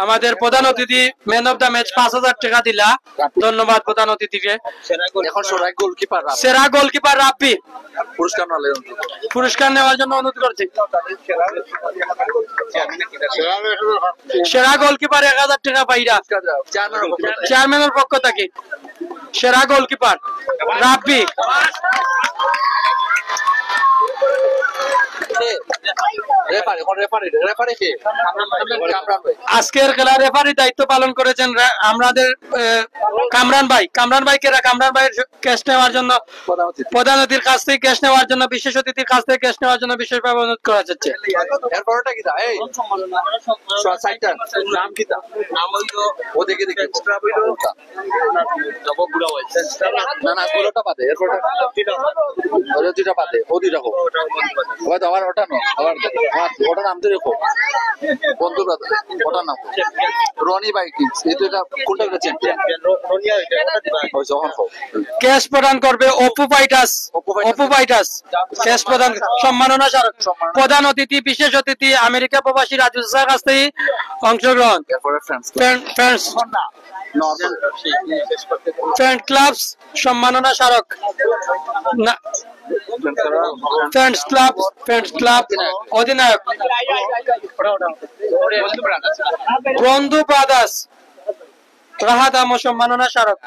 আমাদের প্রধান অতিথি ম্যান অফ দ্য ম্যাচ 5000 টাকা দিলা, ধন্যবাদ প্রধান অতিথিকে। এখন সেরা গোলকিপার রাব্বি পুরস্কার নেওয়ার জন্য অনুরোধ করছি। সেরা গোলকিপার 1000 টাকা পাইরা চেয়ারম্যানের পক্ষ থেকে। সেরা গোলকিপার রাব্বি। আজকের খেলার রেফারি দায়িত্ব পালন করেছেন আমাদের কামরান ভাই। কামরান ভাইয়ের ক্যাশ নেওয়ার জন্য প্রধান অতিথির কাছ থেকে ক্যাশ নেওয়ার জন্য, বিশেষ অতিথির কাছ থেকে ক্যাশ নেওয়ার জন্য বিশেষভাবে অনুরোধ করা যাচ্ছে। ওটা নাম তো রেখো বন্ধু ওটার নাম রনি বাইকিংস। এটা কোনটা চ্যাম্পিয়ন ক্যাশ প্রদান করবে অপু পাইটাস ক্যাশ প্রদান সম্মাননা স্মারক। প্রধান অতিথি বিশেষ অতিথি আমেরিকা প্রবাসী রাজু স্যার কাছ থেকে অংশগ্রহণ। ফ্রেন্ড ক্লাবস সম্মাননা স্মারক। ফ্রেন্ডস ক্লাব অধিনায়ক বন্ধু ব্রাদার্স রাহাত আহমদ সম্মাননা স্মারক।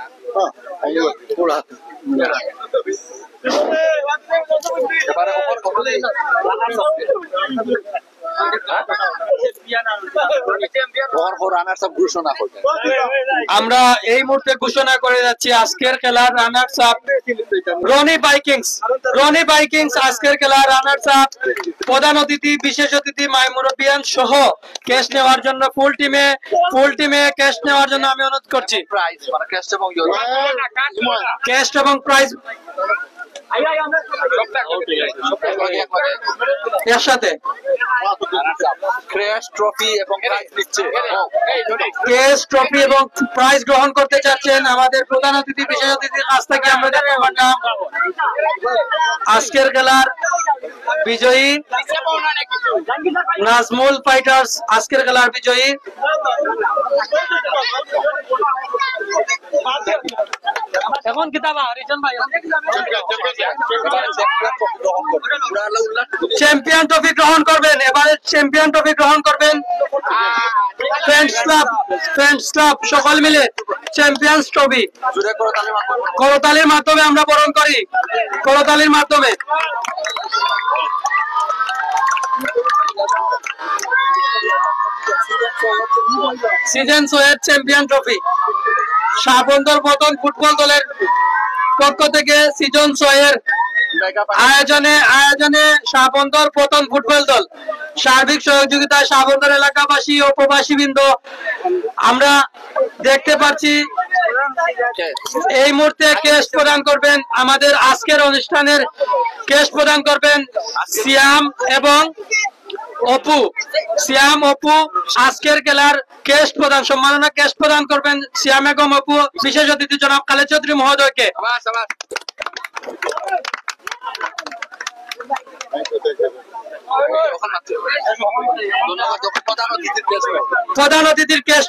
আমরা এই মুহূর্তে ঘোষণা করে যাচ্ছি আজকের খেলার রানার্স আপ রনি বাইকিংস আজকের খেলার রানার্স আপ। প্রধান অতিথি বিশেষ অতিথি মাইমুরবিয়ান সহ ক্যাশ নেওয়ার জন্য ফুল টিমে ক্যাশ নেওয়ার জন্য আমি অনুরোধ করছি। ক্যাশ এবং প্রাইজ এর সাথে ক্র্যাশ ট্রফি এবং প্রাইজ নিচ্ছে। ক্যাশ ট্রফি এবং প্রাইজ গ্রহণ করতে চাচ্ছেন আমাদের প্রধান অতিথি বিশেষ অতিথির কাছ থেকে আমরা দেখতে পারলাম আজকের খেলার বিজয়ী নাজমুল ফাইটার্স। আজকের খেলার বিজয়ী এখন কিতাবা রিজন ভাই চ্যাম্পিয়ন ট্রফি গ্রহণ করবেন। এবারে চ্যাম্পিয়ন ট্রফি গ্রহণ করবেন ফ্রেন্ডস ক্লাব সকল মিলে চ্যাম্পিয়ন্স ট্রফি করতালির মাধ্যমে আমরা বরণ করি। করতালির মাধ্যমে সিজন সোয়ের চ্যাম্পিয়ন ট্রফি শাহবন্দর পতন ফুটবল দলের পক্ষ থেকে সিজন সোয়ের আয়োজনে শাহবন্দর প্রথম ফুটবল দল, সার্বিক সহযোগিতায় শাহবন্দর এলাকাবাসী ও প্রবাসী বৃন্দ। আমরা দেখতে পাচ্ছি এই মুহূর্তে কেশ প্রদান করবেন, আমাদের আজকের অনুষ্ঠানের কেশ প্রদান করবেন সিয়াম এবং অপু। সিয়াম অপু আজকের খেলার কেশ প্রদান, সম্মাননা কেশ প্রদান করবেন সিয়াম এবং অপু বিশেষ অতিথি জনাব খালেদ চৌধুরী মহোদয়কে। প্রধান অতিথির কেশ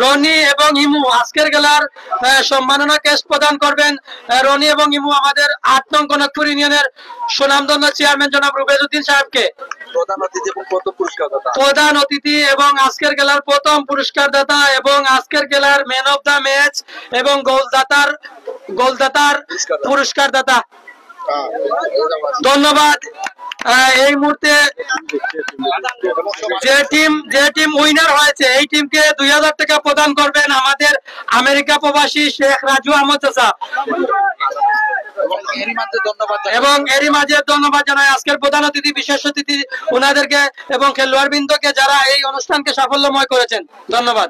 রনি এবং ইমু আজকের খেলার সম্মাননা কেশ প্রদান করবেন। রনি এবং ইমু আমাদের ৮ নং কনকপুর ইউনিয়নের সুনামধন্য চেয়ারম্যান জনাব রুবেজউদ্দিন সাহেবকে প্রধান অতিথি এবং আজকের খেলার প্রথম পুরস্কার দাতা এবং আজকের খেলার ম্যান অফ দা ম্যাচ এবং গোলদাতার পুরস্কার দাতা। ধন্যবাদ। এই মুহূর্তে যে টিম উইনার হয়েছে এই টিমকে 2000 টাকা প্রদান করবেন আমাদের আমেরিকা প্রবাসী শেখ রাজু আহমদ চাচা। এবং এরই মাঝে ধন্যবাদ জানাই আজকের প্রধান অতিথি বিশেষ অতিথি ওনাদেরকে এবং খেলোয়াড় বৃন্দকে যারা এই অনুষ্ঠানকে সাফল্যময় করেছেন। ধন্যবাদ।